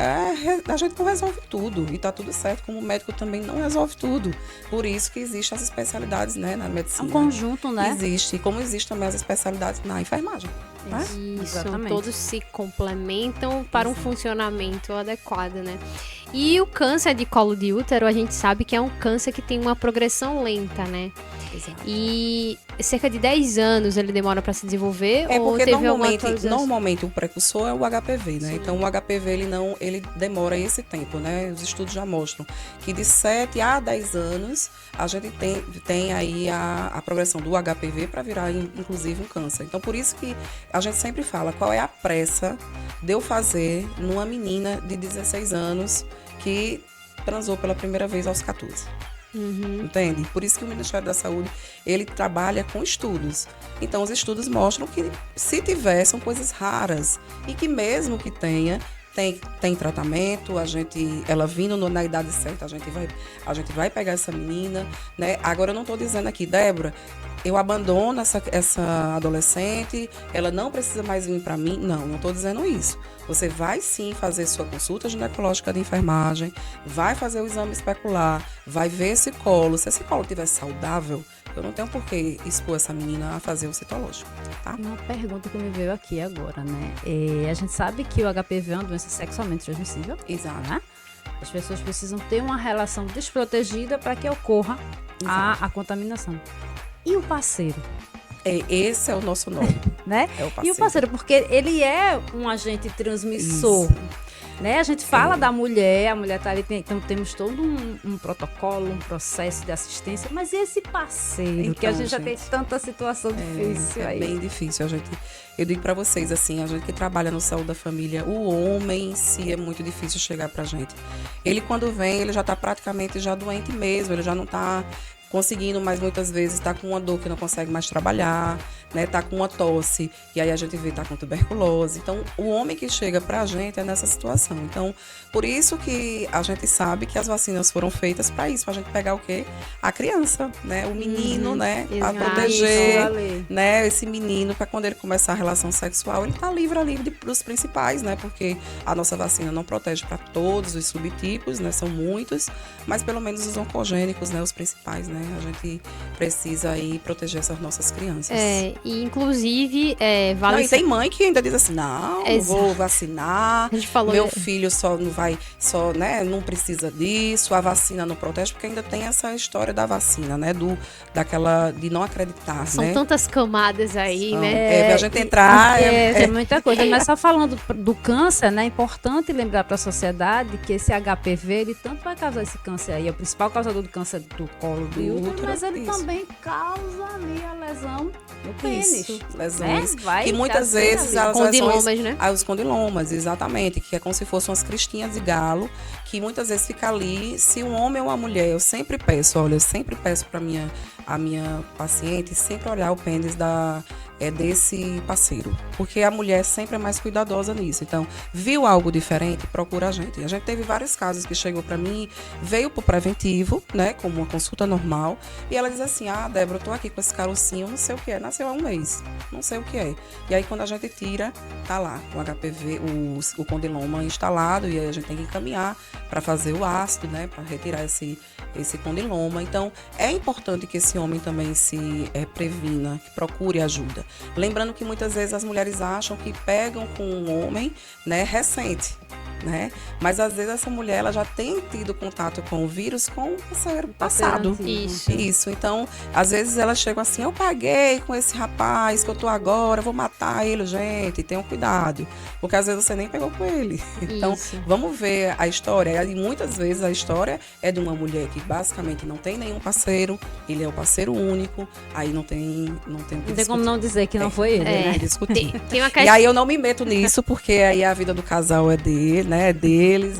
resolve tudo. E tá tudo certo, como o médico também não resolve tudo. Por isso que existem as especialidades, né, na medicina. É um conjunto, né? Existe. E como existem também as especialidades na enfermagem. Né? Isso, Exatamente. todos se complementam para um funcionamento adequado, né? E o câncer de colo de útero, a gente sabe que é um câncer que tem uma progressão lenta, né? Exato. E cerca de 10 anos ele demora para se desenvolver? É ou porque teve alguma atualização? normalmente o precursor é o HPV, né? Sim. Então o HPV ele demora esse tempo, né? Os estudos já mostram que de 7 a 10 anos a gente tem aí a progressão do HPV para virar inclusive um câncer. Então por isso que a gente sempre fala qual é a pressa de eu fazer numa menina de 16 anos que transou pela primeira vez aos 14. Entende? Por isso que o Ministério da Saúde, ele trabalha com estudos. Então, os estudos mostram que se tiver, são coisas raras. E que mesmo que tenha, tem tratamento, ela vindo na idade certa, a gente vai pegar essa menina, né? Agora, eu não estou dizendo aqui, Débora, eu abandono essa adolescente, ela não precisa mais vir para mim. Não estou dizendo isso. Você vai sim fazer sua consulta ginecológica de enfermagem, vai fazer o exame especular, vai ver esse colo. Se esse colo estiver saudável, eu não tenho por que expor essa menina a fazer o citológico, tá? Uma pergunta que me veio aqui agora, né? A gente sabe que o HPV é uma doença sexualmente transmissível. Exato. Né? As pessoas precisam ter uma relação desprotegida para que ocorra a contaminação. E o parceiro? Esse é o nosso nome. Né? É o parceiro. E o parceiro, porque ele é um agente transmissor. Isso. Né? A gente fala da mulher, a mulher tá ali, então temos todo um protocolo, um processo de assistência, mas e esse parceiro? Então, que a gente já tem tanta situação difícil aí. É bem difícil, eu digo pra vocês assim, a gente que trabalha no saúde da família, o homem em si é muito difícil chegar pra gente. Ele quando vem, ele já tá praticamente já doente mesmo, ele já não tá conseguindo, mas muitas vezes tá com uma dor que não consegue mais trabalhar, né? Tá com uma tosse, e aí a gente vê tá com tuberculose. Então, o homem que chega pra gente é nessa situação. Então, por isso que a gente sabe que as vacinas foram feitas para isso, pra gente pegar o quê? A criança, né? O menino, né? Pra proteger, né? Esse menino, para quando ele começar a relação sexual, ele tá livre ali dos principais, né? Porque a nossa vacina não protege para todos os subtipos, né? São muitos, mas pelo menos os oncogênicos, né? Os principais, né? A gente precisa aí proteger essas nossas crianças. E, inclusive, vale... Não, e tem mãe que ainda diz assim, não vou vacinar, a gente falou... meu filho só não vai, né, não precisa disso, a vacina não protege, porque ainda tem essa história da vacina, né, de não acreditar, São né? tantas camadas aí, né? Pra gente entrar... Tem muita coisa, mas só falando do câncer, né, é importante lembrar para a sociedade que esse HPV, ele tanto vai causar esse câncer aí, é o principal causador do câncer do colo do útero, mas ele também causa ali a lesão no pênis. Lesões. Né? Que muitas vezes as condilomas, né? Os condilomas, exatamente, que é como se fossem umas cristinhas de galo, que muitas vezes fica ali. Se um homem ou uma mulher, eu sempre peço para a minha paciente sempre olhar o pênis desse parceiro, porque a mulher sempre é mais cuidadosa nisso. Então, viu algo diferente, procura a gente. A gente teve vários casos que chegou para mim, veio pro preventivo, né, como uma consulta normal, e ela diz assim, Débora, eu tô aqui com esse carocinho, não sei o que é, nasceu há um mês, não sei o que é. E aí, quando a gente tira, tá lá, o HPV, o condiloma instalado, e aí a gente tem que encaminhar para fazer o ácido, né, para retirar esse condiloma. Então, é importante que esse homem também se previna, que procure ajuda. Lembrando que muitas vezes as mulheres acham que pegam com um homem, né, recente, né? Mas às vezes essa mulher ela já tem tido contato com o vírus com o parceiro passado. Isso. Então, às vezes elas chegam assim, eu paguei com esse rapaz que eu tô agora, vou matar ele, gente. Tenham cuidado, porque às vezes você nem pegou com ele. Então, vamos ver a história. E muitas vezes a história é de uma mulher que basicamente não tem nenhum parceiro, ele é o parceiro único, aí não tem o que discutir. Não tem como não dizer que não foi ele, né? Discutir. E aí eu não me meto nisso, porque aí a vida do casal é dele, né? É deles,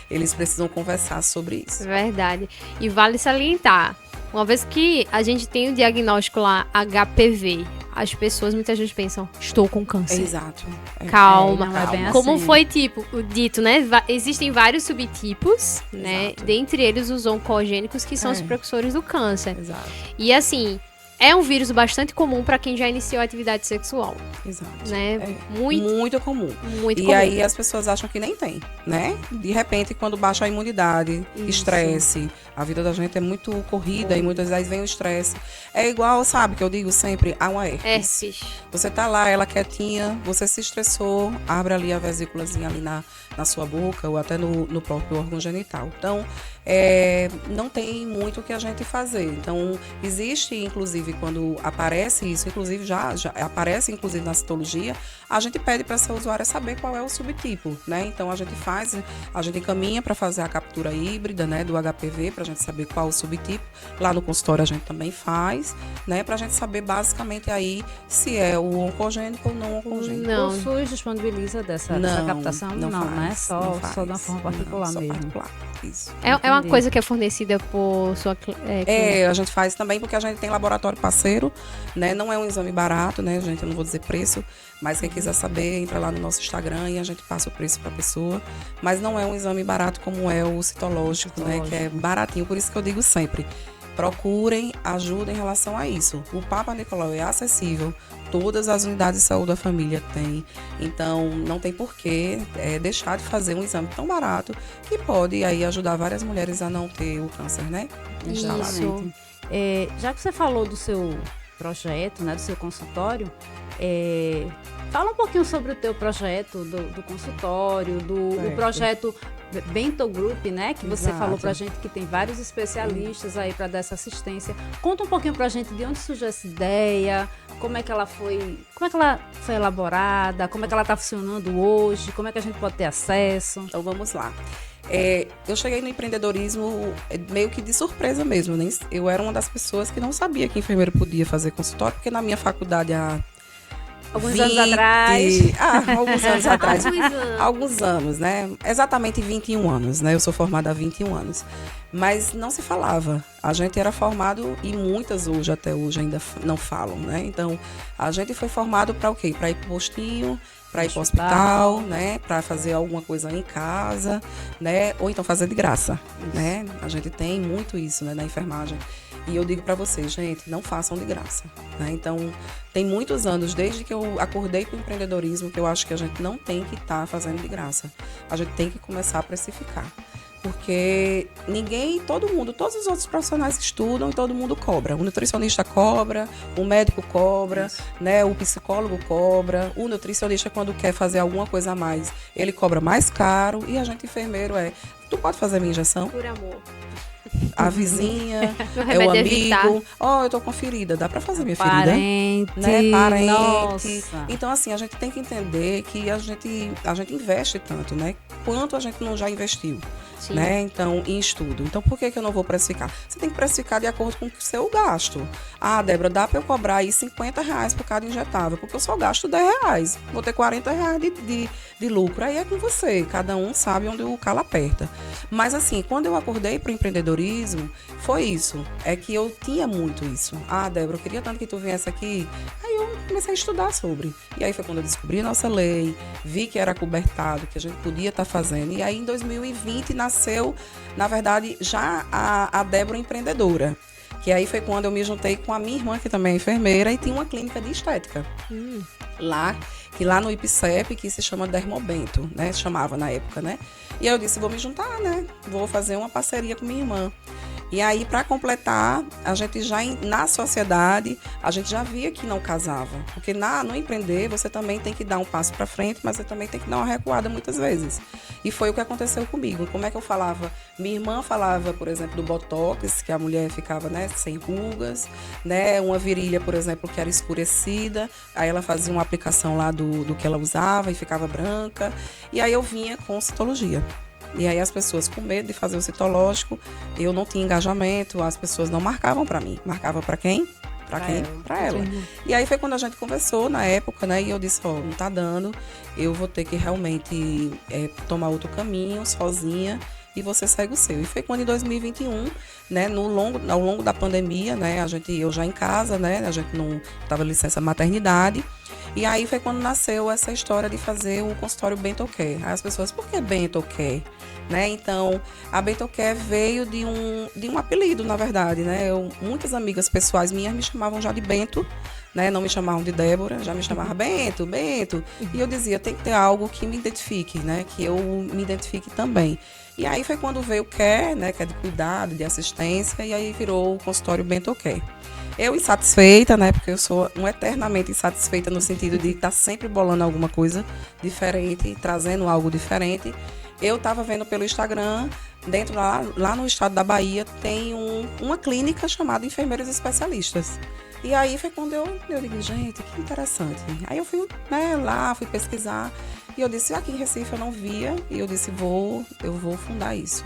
eles precisam conversar sobre isso. Verdade. E vale salientar, uma vez que a gente tem o diagnóstico lá HPV, as pessoas muitas vezes pensam, estou com câncer. Exato. Calma. Não é bem Como assim. foi dito, né? Existem vários subtipos, né? Dentre eles os oncogênicos, que são os precursores do câncer. Exato. E assim, é um vírus bastante comum para quem já iniciou a atividade sexual. Exato. Né? Muito comum. Muito comum. E aí as pessoas acham que nem tem, né? De repente, quando baixa a imunidade, estresse, a vida da gente é muito corrida e muitas vezes vem o estresse. É igual, sabe, que eu digo sempre, a uma herpes. Você tá lá, ela quietinha, você se estressou, abre ali a vesículazinha ali na sua boca ou até no próprio órgão genital. Então, não tem muito o que a gente fazer. Então, existe, inclusive, quando aparece isso, inclusive já aparece, inclusive na citologia, a gente pede para essa usuária saber qual é o subtipo, né? Então, a gente encaminha para fazer a captura híbrida, né, do HPV, para a gente saber qual o subtipo. Lá no consultório a gente também faz, né, para a gente saber basicamente aí se é o oncogênico ou não oncogênico. O SUS disponibiliza dessa captação? Não, né? Só de uma forma particular mesmo. Particular. Isso. É uma coisa que é fornecida por sua a gente faz também porque a gente tem laboratório parceiro, né? Não é um exame barato, né, gente? Eu não vou dizer preço, mas quem quiser saber, entra lá no nosso Instagram e a gente passa o preço para a pessoa. Mas não é um exame barato como é o citológico, né? Que é baratinho, por isso que eu digo sempre, procurem ajuda em relação a isso. O Papa Nicolau é acessível, todas as unidades de saúde da família têm, então não tem porquê deixar de fazer um exame tão barato que pode aí ajudar várias mulheres a não ter o câncer, né? Isso. Já que você falou do seu projeto, né, do seu consultório, fala um pouquinho sobre o teu projeto do consultório, do projeto Bento Group, né, que você falou pra gente que tem vários especialistas aí para dar essa assistência. Conta um pouquinho pra gente de onde surgiu essa ideia, como é que ela foi elaborada, como é que ela está funcionando hoje, como é que a gente pode ter acesso. Então vamos lá. Eu cheguei no empreendedorismo meio que de surpresa mesmo. Eu era uma das pessoas que não sabia que enfermeiro podia fazer consultório, porque na minha faculdade há alguns anos atrás. Alguns anos atrás. Alguns anos, né? Exatamente 21 anos, né? Eu sou formada há 21 anos. Mas não se falava. A gente era formado, e muitas até hoje ainda não falam, né? Então, a gente foi formado para o quê? Para ir para o postinho, para ir para o hospital, né? Para fazer alguma coisa em casa, né? Ou então fazer de graça, né? A gente tem muito isso, né, na enfermagem. E eu digo para vocês, gente, não façam de graça, né? Então, tem muitos anos, desde que eu acordei com o empreendedorismo, que eu acho que a gente não tem que estar fazendo de graça. A gente tem que começar a precificar. Porque todo mundo, todos os outros profissionais estudam e todo mundo cobra. O nutricionista cobra, o médico cobra, né? O psicólogo cobra, o nutricionista, quando quer fazer alguma coisa a mais, ele cobra mais caro, e a gente enfermeiro tu pode fazer minha injeção? Por amor. A vizinha, o amigo. Eu tô com ferida, dá pra fazer minha ferida? Né? Parente. Nossa. Então, assim, a gente tem que entender que a gente investe tanto, né? Quanto a gente não já investiu, né? Então, em estudo. Então, por que eu não vou precificar? Você tem que precificar de acordo com o seu gasto. Débora, dá pra eu cobrar aí R$50 por cada injetável, porque eu só gasto R$10. Vou ter R$40 de lucro. Aí é com você. Cada um sabe onde o calo aperta. Mas, assim, quando eu acordei pro empreendedorismo, foi isso. É que eu tinha muito isso. Débora, eu queria tanto que tu viesse aqui. Aí eu comecei a estudar sobre. E aí foi quando eu descobri a nossa lei, vi que era cobertado, que a gente podia estar fazendo. E aí, em 2020, nasceu, na verdade, já a Débora empreendedora. Que aí foi quando eu me juntei com a minha irmã, que também é enfermeira, e tinha uma clínica de estética. Lá no IPCEP, que se chama Dermobento, né? Se chamava na época, né? E aí eu disse, vou me juntar, né? Vou fazer uma parceria com minha irmã. E aí, para completar, a gente já, na sociedade, a gente já via que não casava. Porque no empreender, você também tem que dar um passo para frente, mas você também tem que dar uma recuada muitas vezes. E foi o que aconteceu comigo. Como é que eu falava? Minha irmã falava, por exemplo, do Botox, que a mulher ficava, né, sem rugas, né? Uma virilha, por exemplo, que era escurecida. Aí ela fazia uma aplicação lá do que ela usava e ficava branca. E aí eu vinha com citologia. E aí as pessoas com medo de fazer o citológico, eu não tinha engajamento, as pessoas não marcavam para mim. Marcava para quem? Para ela. E aí foi quando a gente conversou na época, né? E eu disse, não tá dando, eu vou ter que realmente tomar outro caminho sozinha, e você segue o seu. E foi quando em 2021, né, ao longo da pandemia, né, eu já em casa, né, a gente não tava licença maternidade. E aí foi quando nasceu essa história de fazer o consultório Bentocare. Aí as pessoas, por que Bentocare? Né? Então, a Bentocare veio de um apelido, na verdade, né? Muitas amigas pessoais minhas me chamavam já de Bento, né? Não me chamavam de Débora, já me chamavam Bento. E eu dizia, tem que ter algo que me identifique, né? Que eu me identifique também. E aí foi quando veio o Care, né? Que é de cuidado, de assistência, e aí virou o consultório Bentocare. Eu insatisfeita, né? Porque eu sou eternamente insatisfeita no sentido de estar sempre bolando alguma coisa diferente, trazendo algo diferente. Eu estava vendo pelo Instagram, lá no estado da Bahia, tem uma clínica chamada Enfermeiros Especialistas. E aí foi quando eu digo, gente, que interessante. Aí eu fui, né, lá, fui pesquisar, e eu disse, aqui em Recife eu não via, e eu disse, eu vou fundar isso.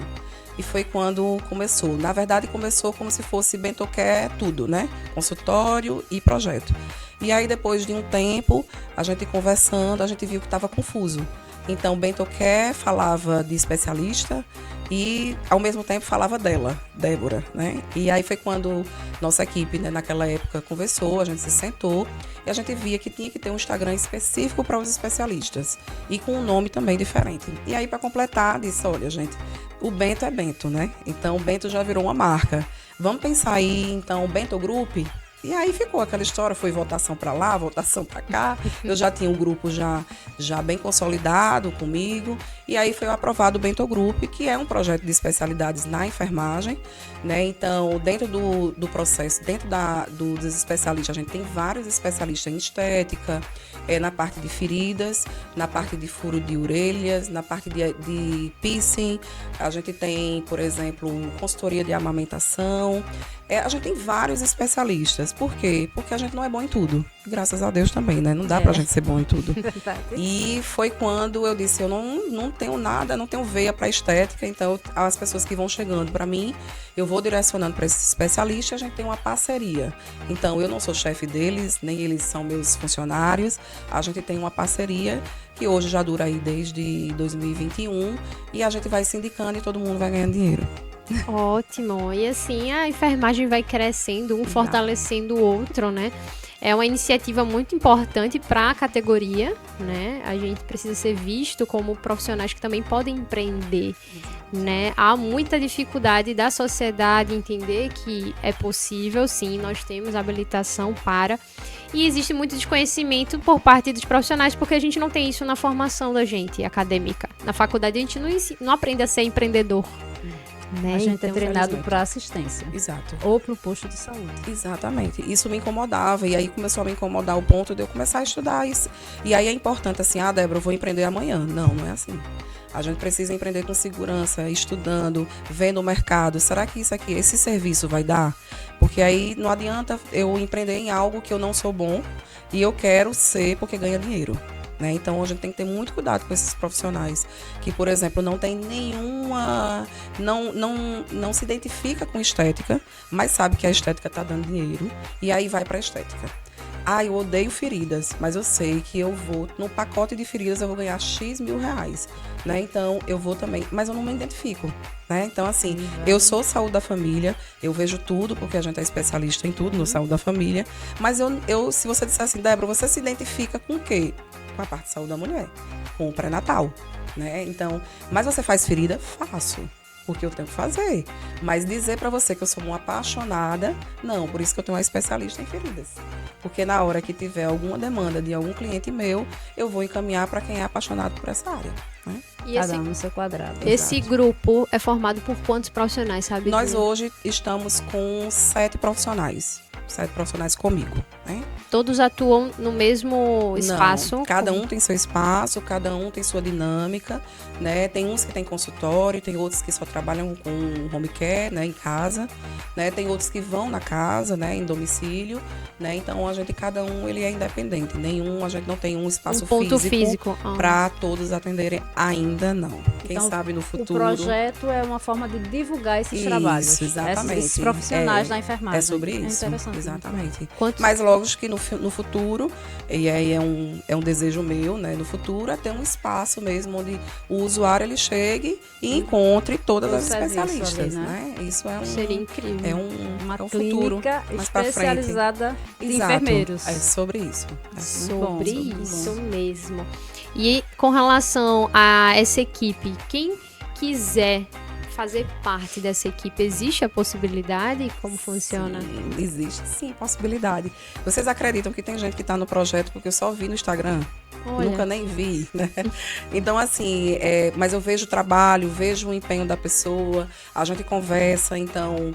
E foi quando começou. Na verdade, começou como se fosse Bentocare tudo, né? Consultório e projeto. E aí, depois de um tempo, a gente conversando, a gente viu que estava confuso. Então, Bentocare falava de especialista e, ao mesmo tempo, falava dela, Débora, né? E aí foi quando nossa equipe, né, naquela época, conversou, a gente se sentou e a gente via que tinha que ter um Instagram específico para os especialistas e com um nome também diferente. E aí, para completar, disse, olha, gente, o Bento é Bento, né? Então, o Bento já virou uma marca. Vamos pensar aí, então, o Bento Group. E aí ficou aquela história, foi votação para lá, votação para cá. Eu já tinha um grupo já bem consolidado comigo. E aí foi aprovado o Bento Group, que é um projeto de especialidades na enfermagem, né? Então, dentro do processo, dentro dos especialistas, a gente tem vários especialistas em estética, na parte de feridas, na parte de furo de orelhas, na parte de piercing. A gente tem, por exemplo, consultoria de amamentação. A gente tem vários especialistas. Por quê? Porque a gente não é bom em tudo. Graças a Deus também, né? Não dá pra gente ser bom em tudo. E foi quando eu disse, eu não tenho nada, não tenho veia para estética, então as pessoas que vão chegando para mim, eu vou direcionando para esses especialistas, a gente tem uma parceria. Então, eu não sou chefe deles, nem eles são meus funcionários, a gente tem uma parceria que hoje já dura aí desde 2021 e a gente vai se indicando e todo mundo vai ganhando dinheiro. Ótimo, e assim a enfermagem vai crescendo, um fortalecendo o outro, né? É uma iniciativa muito importante para a categoria, né? A gente precisa ser visto como profissionais que também podem empreender, né? Há muita dificuldade da sociedade entender que é possível, sim, nós temos habilitação para. E existe muito desconhecimento por parte dos profissionais, porque a gente não tem isso na formação da gente acadêmica. Na faculdade a gente não aprende a ser empreendedor. Né? A gente então, é treinado para assistência. Exato. Ou para o posto de saúde. Exatamente. Isso me incomodava. E aí começou a me incomodar o ponto de eu começar a estudar isso. E aí é importante assim, Débora, eu vou empreender amanhã. Não, não é assim. A gente precisa empreender com segurança, estudando, vendo o mercado. Será que isso aqui, esse serviço vai dar? Porque aí não adianta eu empreender em algo que eu não sou bom e eu quero ser porque ganha dinheiro. Né? Então, a gente tem que ter muito cuidado com esses profissionais que, por exemplo, não tem nenhuma... Não se identifica com estética, mas sabe que a estética está dando dinheiro e aí vai para a estética. Eu odeio feridas, mas eu sei que eu vou, no pacote de feridas, eu vou ganhar X mil reais, né? Então, eu vou também, mas eu não me identifico, né? Então, assim, eu sou saúde da família, eu vejo tudo, porque a gente é especialista em tudo, no saúde da família, mas eu se você disser assim, Débora, você se identifica com o quê? Com a parte de saúde da mulher, com o pré-natal, né? Então, mas você faz ferida? Faço. Porque eu tenho que fazer. Mas dizer pra você que eu sou uma apaixonada, não. Por isso que eu tenho uma especialista em feridas. Porque na hora que tiver alguma demanda de algum cliente meu, eu vou encaminhar para quem é apaixonado por essa área. Né? E Cada um no seu quadrado. Esse Exato. grupo é formado por quantos profissionais, sabe? Nós hoje estamos com 7 profissionais. 7 profissionais comigo, né? Todos atuam no mesmo espaço? Não, cada um tem seu espaço, cada um tem sua dinâmica, né? Tem uns que tem consultório, tem outros que só trabalham com home care, né, em casa, né? Tem outros que vão na casa, né, em domicílio, né? Então cada um ele é independente. A gente não tem um espaço ponto físico. para todos atenderem ainda não. Quem Então, sabe no futuro. O projeto é uma forma de divulgar esses trabalhos. Exatamente. Esses profissionais da enfermagem. É sobre isso. Interessante. Exatamente. Mas lógico que no futuro, e aí é um desejo meu, né? No futuro é ter um espaço mesmo onde o usuário ele chegue e encontre todas as especialistas, ali, né? Isso seria incrível. Uma um futuro mais especializada de enfermeiros. É sobre isso. Sobre isso mesmo. E com relação a essa equipe, quem quiser fazer parte dessa equipe, existe a possibilidade? Como funciona? Sim, existe sim possibilidade. Vocês acreditam que tem gente que está no projeto porque eu só vi no Instagram? Olha. Nunca nem vi, né? Então, assim, mas eu vejo o trabalho, vejo o empenho da pessoa, a gente conversa, então,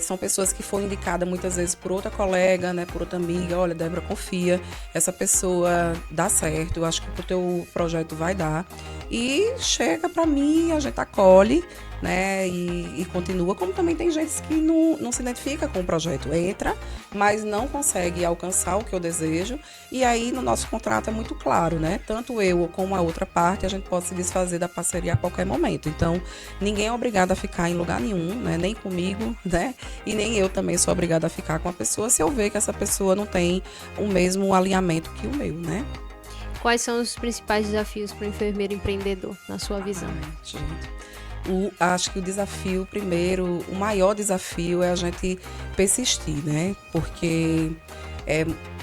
são pessoas que foram indicadas muitas vezes por outra colega, né, por outra amiga, olha, Débora, confia, essa pessoa dá certo, eu acho que o teu projeto vai dar. E chega para mim, a gente acolhe, né, e continua, como também tem gente que não se identifica com o projeto, entra, mas não consegue alcançar o que eu desejo, e aí no nosso contrato é muito claro, né, tanto eu como a outra parte, a gente pode se desfazer da parceria a qualquer momento, então ninguém é obrigado a ficar em lugar nenhum, né, nem comigo, né, e nem eu também sou obrigada a ficar com a pessoa se eu ver que essa pessoa não tem o mesmo alinhamento que o meu, né. Quais são os principais desafios para o enfermeiro empreendedor, na sua visão? Acho que o desafio, primeiro, o maior desafio é a gente persistir, né? Porque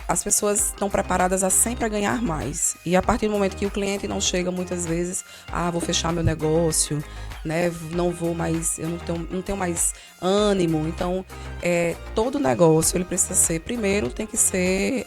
as pessoas estão preparadas a sempre ganhar mais. E a partir do momento que o cliente não chega muitas vezes, vou fechar meu negócio, né? Não vou mais, eu não tenho mais ânimo. Então, todo negócio, ele precisa ser, primeiro, tem que ser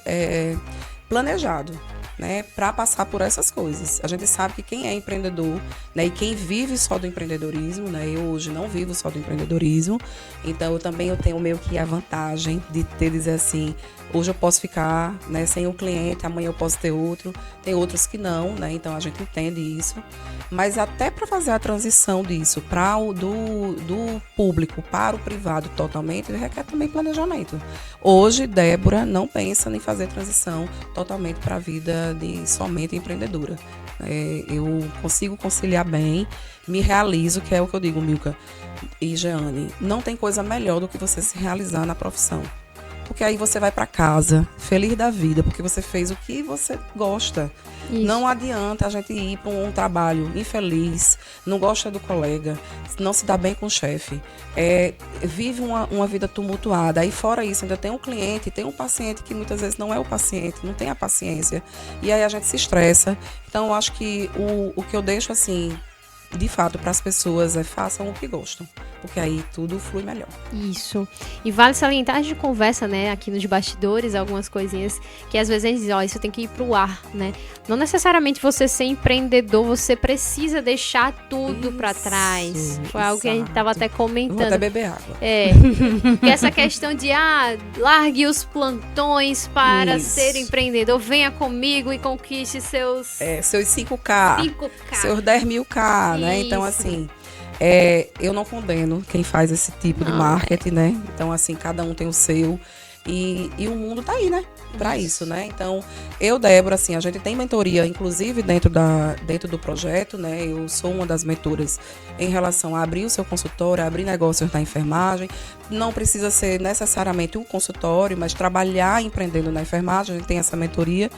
planejado, né, para passar por essas coisas. A gente sabe que quem é empreendedor, né, e quem vive só do empreendedorismo, né, eu hoje não vivo só do empreendedorismo, então eu tenho meio que a vantagem de dizer assim, hoje eu posso ficar, né, sem o cliente, amanhã eu posso ter outro, tem outros que não, né, então a gente entende isso, mas até para fazer a transição disso para do público para o privado totalmente, requer também planejamento. Hoje, Débora não pensa em fazer transição totalmente para a vida de somente empreendedora. Eu consigo conciliar bem, me realizo, que é o que eu digo, Milka e Jeane, não tem coisa melhor do que você se realizar na profissão. Porque aí você vai para casa, feliz da vida, porque você fez o que você gosta. Isso. Não adianta a gente ir para um trabalho infeliz, não gosta do colega, não se dá bem com o chefe, vive uma vida tumultuada. Aí fora isso, ainda tem um cliente, tem um paciente que muitas vezes não é o paciente, não tem a paciência. E aí a gente se estressa. Então, eu acho que o que eu deixo assim, de fato, para as pessoas façam o que gostam. porque aí tudo flui melhor. Isso. E vale salientar, a gente conversa, né, aqui nos bastidores, algumas coisinhas que às vezes a gente diz, isso tem que ir pro ar, né? Não necessariamente você ser empreendedor, você precisa deixar tudo para trás. Foi algo que a gente tava até comentando. Vou até beber água. Que essa questão de, largue os plantões para ser empreendedor, venha comigo e conquiste seus 5K, seus 10.000K, né? Então, assim, eu não condeno quem faz esse tipo de marketing, né? Então, assim, cada um tem o seu. E o mundo tá aí, né? Pra isso, né? Então, Débora, assim, a gente tem mentoria, inclusive, dentro do projeto, né? Eu sou uma das mentoras em relação a abrir o seu consultório, abrir negócios na enfermagem. Não precisa ser necessariamente um consultório, mas trabalhar empreendendo na enfermagem, a gente tem essa mentoria.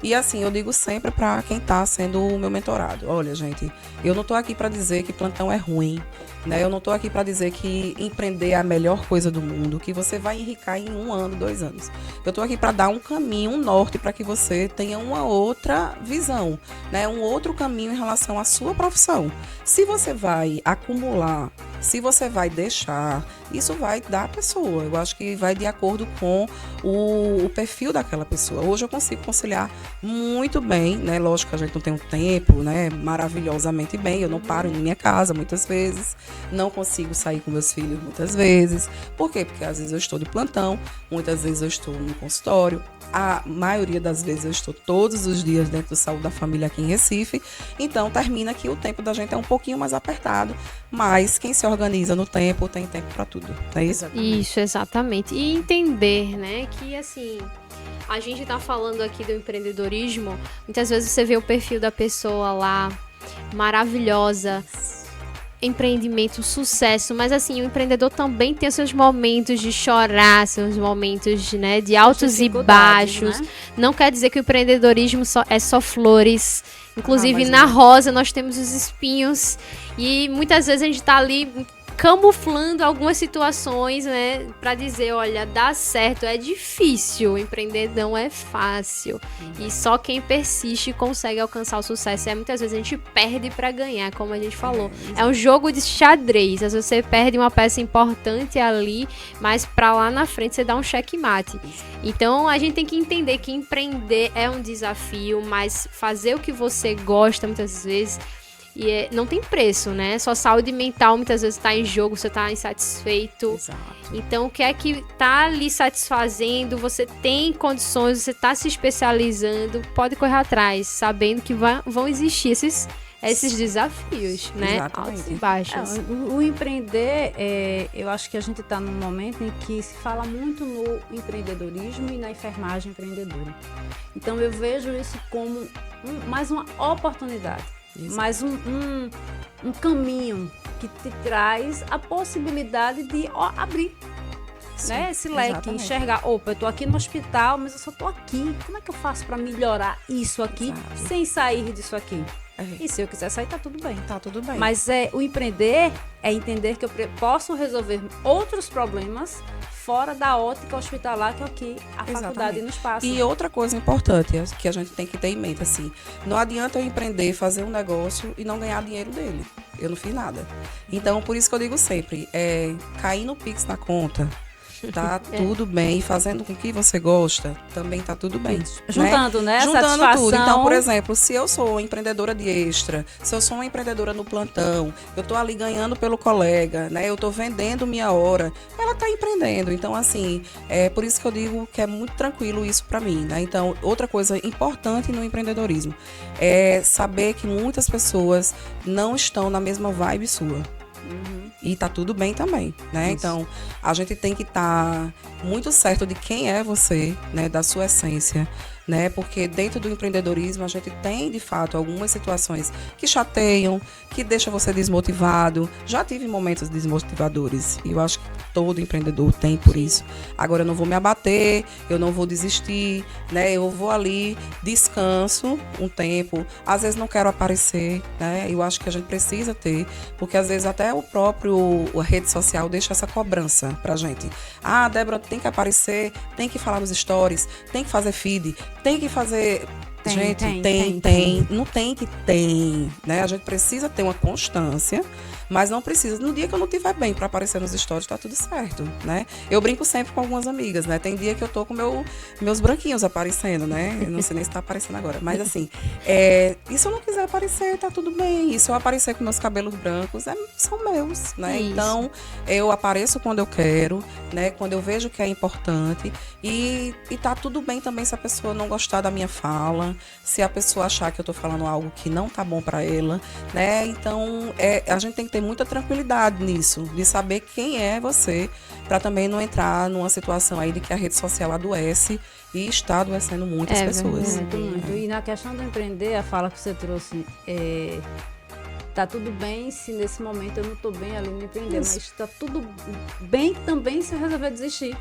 E, assim, eu digo sempre para quem tá sendo o meu mentorado. Olha, gente, eu não tô aqui para dizer que plantão é ruim, né? Eu não tô aqui para dizer que empreender é a melhor coisa do mundo, que você vai enricar em 1 ano, 2 anos. Eu tô aqui para dar um caminho, um norte para que você tenha uma outra visão, né? Um outro caminho em relação à sua profissão. Se você vai acumular, se você vai deixar, isso vai da pessoa. Eu acho que vai de acordo com o perfil daquela pessoa. Hoje eu consigo conciliar muito bem, né? Lógico que a gente não tem um tempo, né? Maravilhosamente bem. Eu não paro em minha casa muitas vezes. Não consigo sair com meus filhos muitas vezes. Por quê? Porque às vezes eu estou de plantão, muitas vezes eu estou no consultório. A maioria das vezes eu estou todos os dias dentro do Saúde da Família aqui em Recife. Então termina que o tempo da gente é um pouquinho mais apertado, mas quem se organiza no tempo tem tempo para tudo. É isso? Isso, exatamente. E entender, né, que assim, a gente tá falando aqui do empreendedorismo, muitas vezes você vê o perfil da pessoa lá, maravilhosa, empreendimento, sucesso, mas assim, o empreendedor também tem seus momentos de chorar, seus momentos, né, de altos e baixos, né? Não quer dizer que o empreendedorismo é só flores, inclusive na rosa nós temos os espinhos, e muitas vezes a gente tá ali camuflando algumas situações, né, para dizer, olha, dá certo, é difícil, empreender não é fácil, e só quem persiste consegue alcançar o sucesso. Muitas vezes a gente perde para ganhar, como a gente falou, é um jogo de xadrez, às vezes você perde uma peça importante ali, mas para lá na frente você dá um checkmate. Então a gente tem que entender que empreender é um desafio, mas fazer o que você gosta muitas vezes não tem preço, né? Sua saúde mental muitas vezes está em jogo, você está insatisfeito. Exato. Então, o que é que está lhe satisfazendo? Você tem condições, você está se especializando, pode correr atrás, sabendo que vão existir esses desafios, né? Exatamente. Altos e baixos. O empreender, eu acho que a gente está num momento em que se fala muito no empreendedorismo e na enfermagem empreendedora. Então, eu vejo isso como mais uma oportunidade. Exato. Mais um caminho que te traz a possibilidade de abrir, né, esse leque, exatamente. Enxergar, eu tô aqui no hospital, mas eu só tô aqui, como é que eu faço para melhorar isso aqui, exato, sem sair disso aqui? E se eu quiser sair, tá tudo bem. Tá tudo bem. Mas o empreender é entender que eu posso resolver outros problemas fora da ótica hospitalar que aqui a faculdade nos passa. E outra coisa importante que a gente tem que ter em mente, assim, não adianta eu empreender, fazer um negócio e não ganhar dinheiro dele. Eu não fiz nada. Então, por isso que eu digo sempre, cair no Pix na conta, tá tudo bem, fazendo com que você gosta, também tá tudo bem. Juntando, né? Juntando satisfação. tudo. Então, por exemplo, se eu sou empreendedora de extra, se eu sou uma empreendedora no plantão, eu tô ali ganhando pelo colega, né? Eu tô vendendo minha hora, ela tá empreendendo. Então, assim, por isso que eu digo que é muito tranquilo isso pra mim, né? Então, outra coisa importante no empreendedorismo é saber que muitas pessoas não estão na mesma vibe sua. E tá tudo bem também, né? Isso. Então, a gente tem que estar muito certo de quem é você, né? Da sua essência, né? Porque dentro do empreendedorismo a gente tem, de fato, algumas situações que chateiam, que deixam você desmotivado. Já tive momentos desmotivadores e eu acho que todo empreendedor tem por isso. Agora, eu não vou me abater, eu não vou desistir, né? Eu vou ali, descanso um tempo. Às vezes não quero aparecer, né? Eu acho que a gente precisa ter, porque às vezes até a rede social deixa essa cobrança pra gente. Débora, tem que aparecer, tem que falar nos stories, tem que fazer feed, tem que Gente, tem. Não tem que tem, né? A gente precisa ter uma constância, mas não precisa. No dia que eu não estiver bem para aparecer nos stories, tá tudo certo, né? Eu brinco sempre com algumas amigas, né? Tem dia que eu tô com meus branquinhos aparecendo, né? Eu não sei nem se tá aparecendo agora. Mas assim, e se eu não quiser aparecer, tá tudo bem. E se eu aparecer com meus cabelos brancos, são meus, né? Isso. Então, eu apareço quando eu quero, né? Quando eu vejo que é importante. E tá tudo bem também se a pessoa não gostar da minha fala, se a pessoa achar que eu tô falando algo que não tá bom para ela, né? Então, a gente tem que ter muita tranquilidade nisso, de saber quem é você, para também não entrar numa situação aí de que a rede social adoece e está adoecendo muitas pessoas. Muito. E na questão do empreender, a fala que você trouxe, tá tudo bem se nesse momento eu não tô bem ali no empreender, mas tá tudo bem também se eu resolver desistir.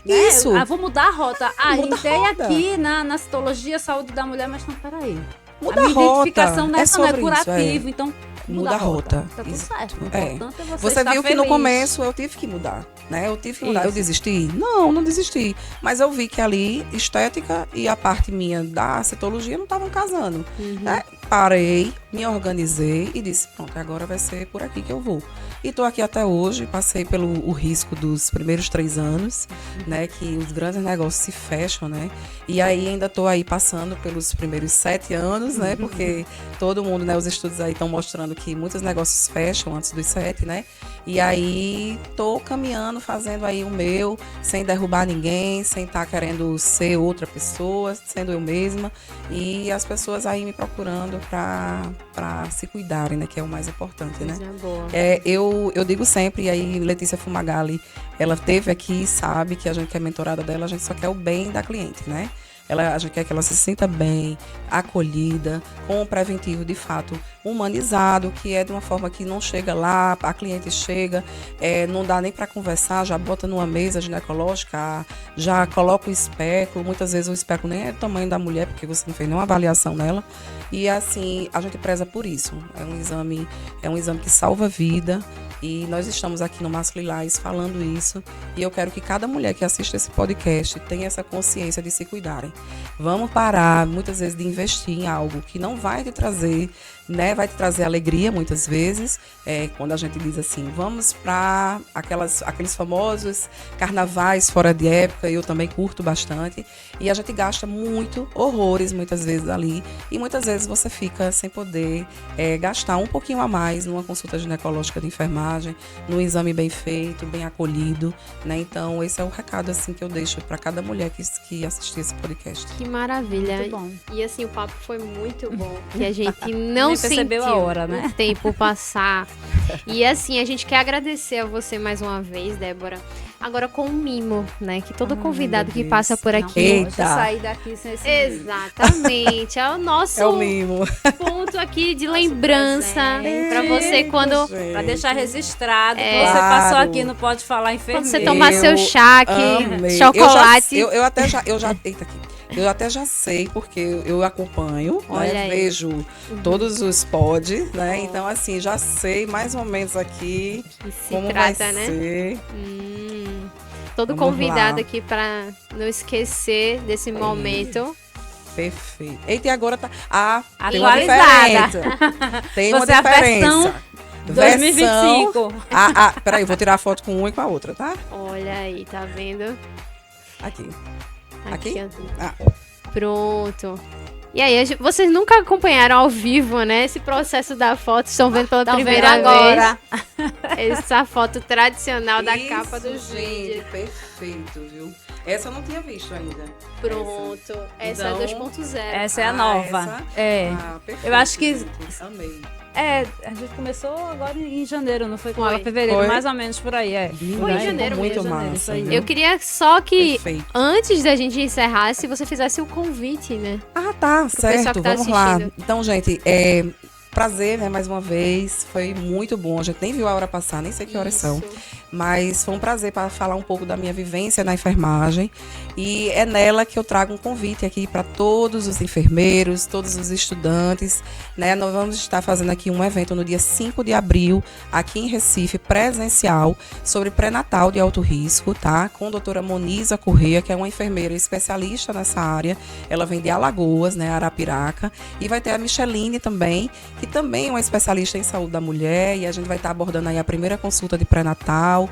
Isso. Vou mudar a rota. Muda a Entrei rota. aqui na citologia saúde da mulher, mas não, peraí. Muda a minha a rota. identificação nessa não é sobre isso, curativo, então muda a rota. Tá tudo Isso. certo. O importante é Você estar viu que feliz. no começo eu tive que mudar, né? Eu tive que mudar. Isso. Eu desisti? Não desisti. Mas eu vi que ali, estética e a parte minha da citologia não estavam casando. Né? Parei, me organizei e disse, pronto, agora vai ser por aqui que eu vou. E estou aqui até hoje, passei pelo risco dos primeiros 3 anos, né? Que os grandes negócios se fecham, né? E aí ainda estou aí passando pelos primeiros 7 anos, né? Porque todo mundo, né? Os estudos aí estão mostrando que muitos negócios fecham antes dos 7, né? E aí tô caminhando, fazendo aí o meu, sem derrubar ninguém, sem estar querendo ser outra pessoa, sendo eu mesma. E as pessoas aí me procurando para se cuidarem, né? Que é o mais importante, né? Boa. Eu digo sempre, e aí Letícia Fumagalli, ela teve aqui, sabe que a gente que é mentorada dela, a gente só quer o bem da cliente, né? A gente quer que ela se sinta bem, acolhida, com um preventivo de fato humanizado, que é de uma forma que não chega lá, a cliente chega, não dá nem para conversar, já bota numa mesa ginecológica, já coloca o espéculo, muitas vezes o espéculo nem é do tamanho da mulher, porque você não fez nenhuma avaliação nela, e assim, a gente preza por isso, é um exame que salva vida, e nós estamos aqui no Márcio Lilás falando isso, e eu quero que cada mulher que assiste esse podcast tenha essa consciência de se cuidarem. Vamos parar, muitas vezes, de investir em algo que não vai te trazer, né? Vai te trazer alegria, muitas vezes, quando a gente diz assim, vamos para aqueles famosos carnavais fora de época, eu também curto bastante, e a gente gasta horrores, muitas vezes ali, e muitas vezes você fica sem poder gastar um pouquinho a mais numa consulta ginecológica de enfermagem, num exame bem feito, bem acolhido, né? Então, esse é o recado, assim, que eu deixo para cada mulher que assistir esse podcast. Que maravilha. Muito bom. E assim, o papo foi muito bom. Que a gente não Nem percebeu sentiu a hora, né? o tempo passar. E assim, a gente quer agradecer a você mais uma vez, Débora. Agora com um mimo, né? Que todo convidado que passa por aqui... Eita. Sair daqui sem esse Exatamente. É o nosso É o mimo. ponto aqui de lembrança pra você quando... Pra deixar registrado que você Claro. passou aqui no Pode Falar Enfermeiro. Quando você tomar seu chá aqui, Amei. chocolate. Eu até já... Eita aqui. Eu até já sei, porque eu acompanho, Olha né? aí. Vejo todos os pods, né? Então, assim, já sei mais ou menos aqui Que se como trata, vai né? ser. Todo Vamos convidado lá. aqui pra não esquecer desse momento. Perfeito. Eita, e agora tá... tem uma Atualizada. diferença. Tem uma Você é a diferença. versão 2025. Peraí, eu vou tirar a foto com uma e com a outra, tá? Olha aí, tá vendo? Aqui. Aqui, Aqui? ó. Pronto. E aí, vocês nunca acompanharam ao vivo, né? Esse processo da foto, estão vendo pela Tão primeira vendo agora. vez. Essa foto tradicional da Isso, capa do gente, vídeo. perfeito, viu? Essa eu não tinha visto ainda. Pronto. Essa Então, é 2.0. Essa é a nova. Essa? Perfeito, Eu acho que- gente, amei. A gente começou agora em janeiro, não foi? Com Foi. ela, fevereiro, Foi. mais ou menos por aí, Linda, Foi em hein? janeiro Muito mesmo, massa. isso aí. viu? Eu queria só que, Perfeito. antes da gente encerrar, se você fizesse o convite, né? Ah, tá, pessoal certo, que tá vamos lá. assistindo. Então, gente, prazer, né, mais uma vez. Foi muito bom. A gente nem viu a hora passar, nem sei que horas são. Mas foi um prazer para falar um pouco da minha vivência na enfermagem. E é nela que eu trago um convite aqui para todos os enfermeiros, todos os estudantes, né? Nós vamos estar fazendo aqui um evento no dia 5 de abril, aqui em Recife, presencial, sobre pré-natal de alto risco, tá? Com a doutora Moniza Corrêa, que é uma enfermeira especialista nessa área. Ela vem de Alagoas, né, Arapiraca. E vai ter a Micheline também, que também é uma especialista em saúde da mulher. E a gente vai estar abordando aí a primeira consulta de pré-natal.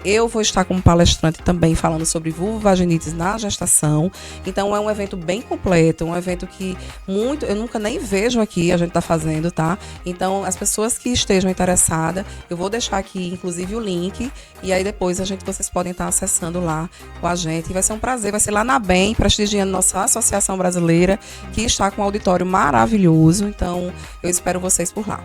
Eu vou estar como palestrante também falando sobre vulvovaginite na gestação. Então é um evento bem completo, um evento que eu nunca nem vejo aqui, a gente está fazendo, tá? Então as pessoas que estejam interessadas, eu vou deixar aqui inclusive o link, e aí depois vocês podem estar acessando lá com a gente. E vai ser um prazer, vai ser lá na BEM, prestigiando nossa Associação Brasileira, que está com um auditório maravilhoso. Então eu espero vocês por lá.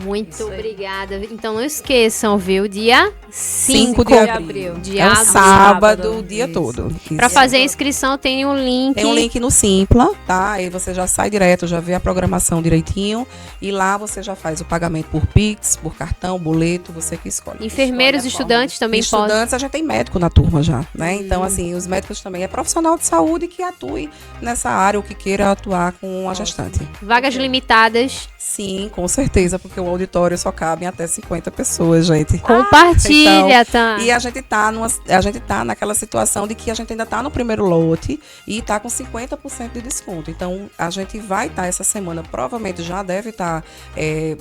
Muito obrigada. Então não esqueçam, viu? Dia 5 de abril. Dia sábado, o dia todo. Para fazer a inscrição tem um link. Tem um link no Simpla, tá? Aí você já sai direto, já vê a programação direitinho. E lá você já faz o pagamento por Pix, por cartão, boleto, você que escolhe. Enfermeiros, estudantes também podem. Estudantes, a gente tem médico na turma já, né? Então, assim, os médicos também é profissional de saúde que atue nessa área ou que queira atuar com a gestante. Vagas limitadas. Sim, com certeza, porque o auditório só cabe até 50 pessoas, gente. Compartilha, tá? E a gente tá naquela situação de que a gente ainda tá no primeiro lote e tá com 50% de desconto. Então, a gente vai estar essa semana, provavelmente já deve estar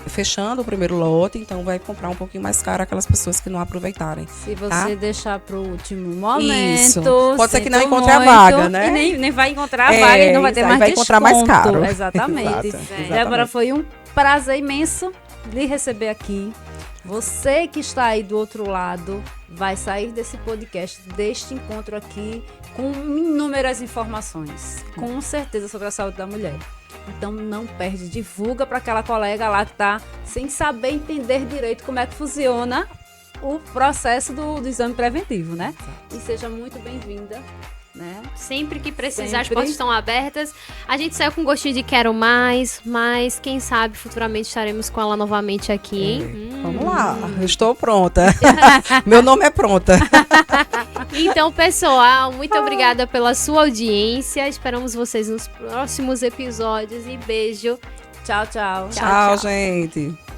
fechando o primeiro lote, então vai comprar um pouquinho mais caro aquelas pessoas que não aproveitarem. Se você deixar pro último momento. Isso. Pode ser que não encontre a vaga, né? E nem vai encontrar a vaga e não vai ter mais vai desconto. encontrar mais caro. Exatamente. Débora, foi um prazer imenso lhe receber aqui. Você que está aí do outro lado vai sair desse podcast, deste encontro aqui, com inúmeras informações, com certeza, sobre a saúde da mulher. Então não perde, divulga para aquela colega lá que está sem saber entender direito como é que funciona o processo do exame preventivo, né? E seja muito bem-vinda. Né? Sempre que precisar, as portas estão abertas. A gente saiu com gostinho de quero mais, mas quem sabe futuramente estaremos com ela novamente aqui, hein? Vamos lá, eu estou pronta. Meu nome é Pronta. Então, pessoal, muito obrigada pela sua audiência. Esperamos vocês nos próximos episódios e beijo. Tchau, tchau. Tchau, gente.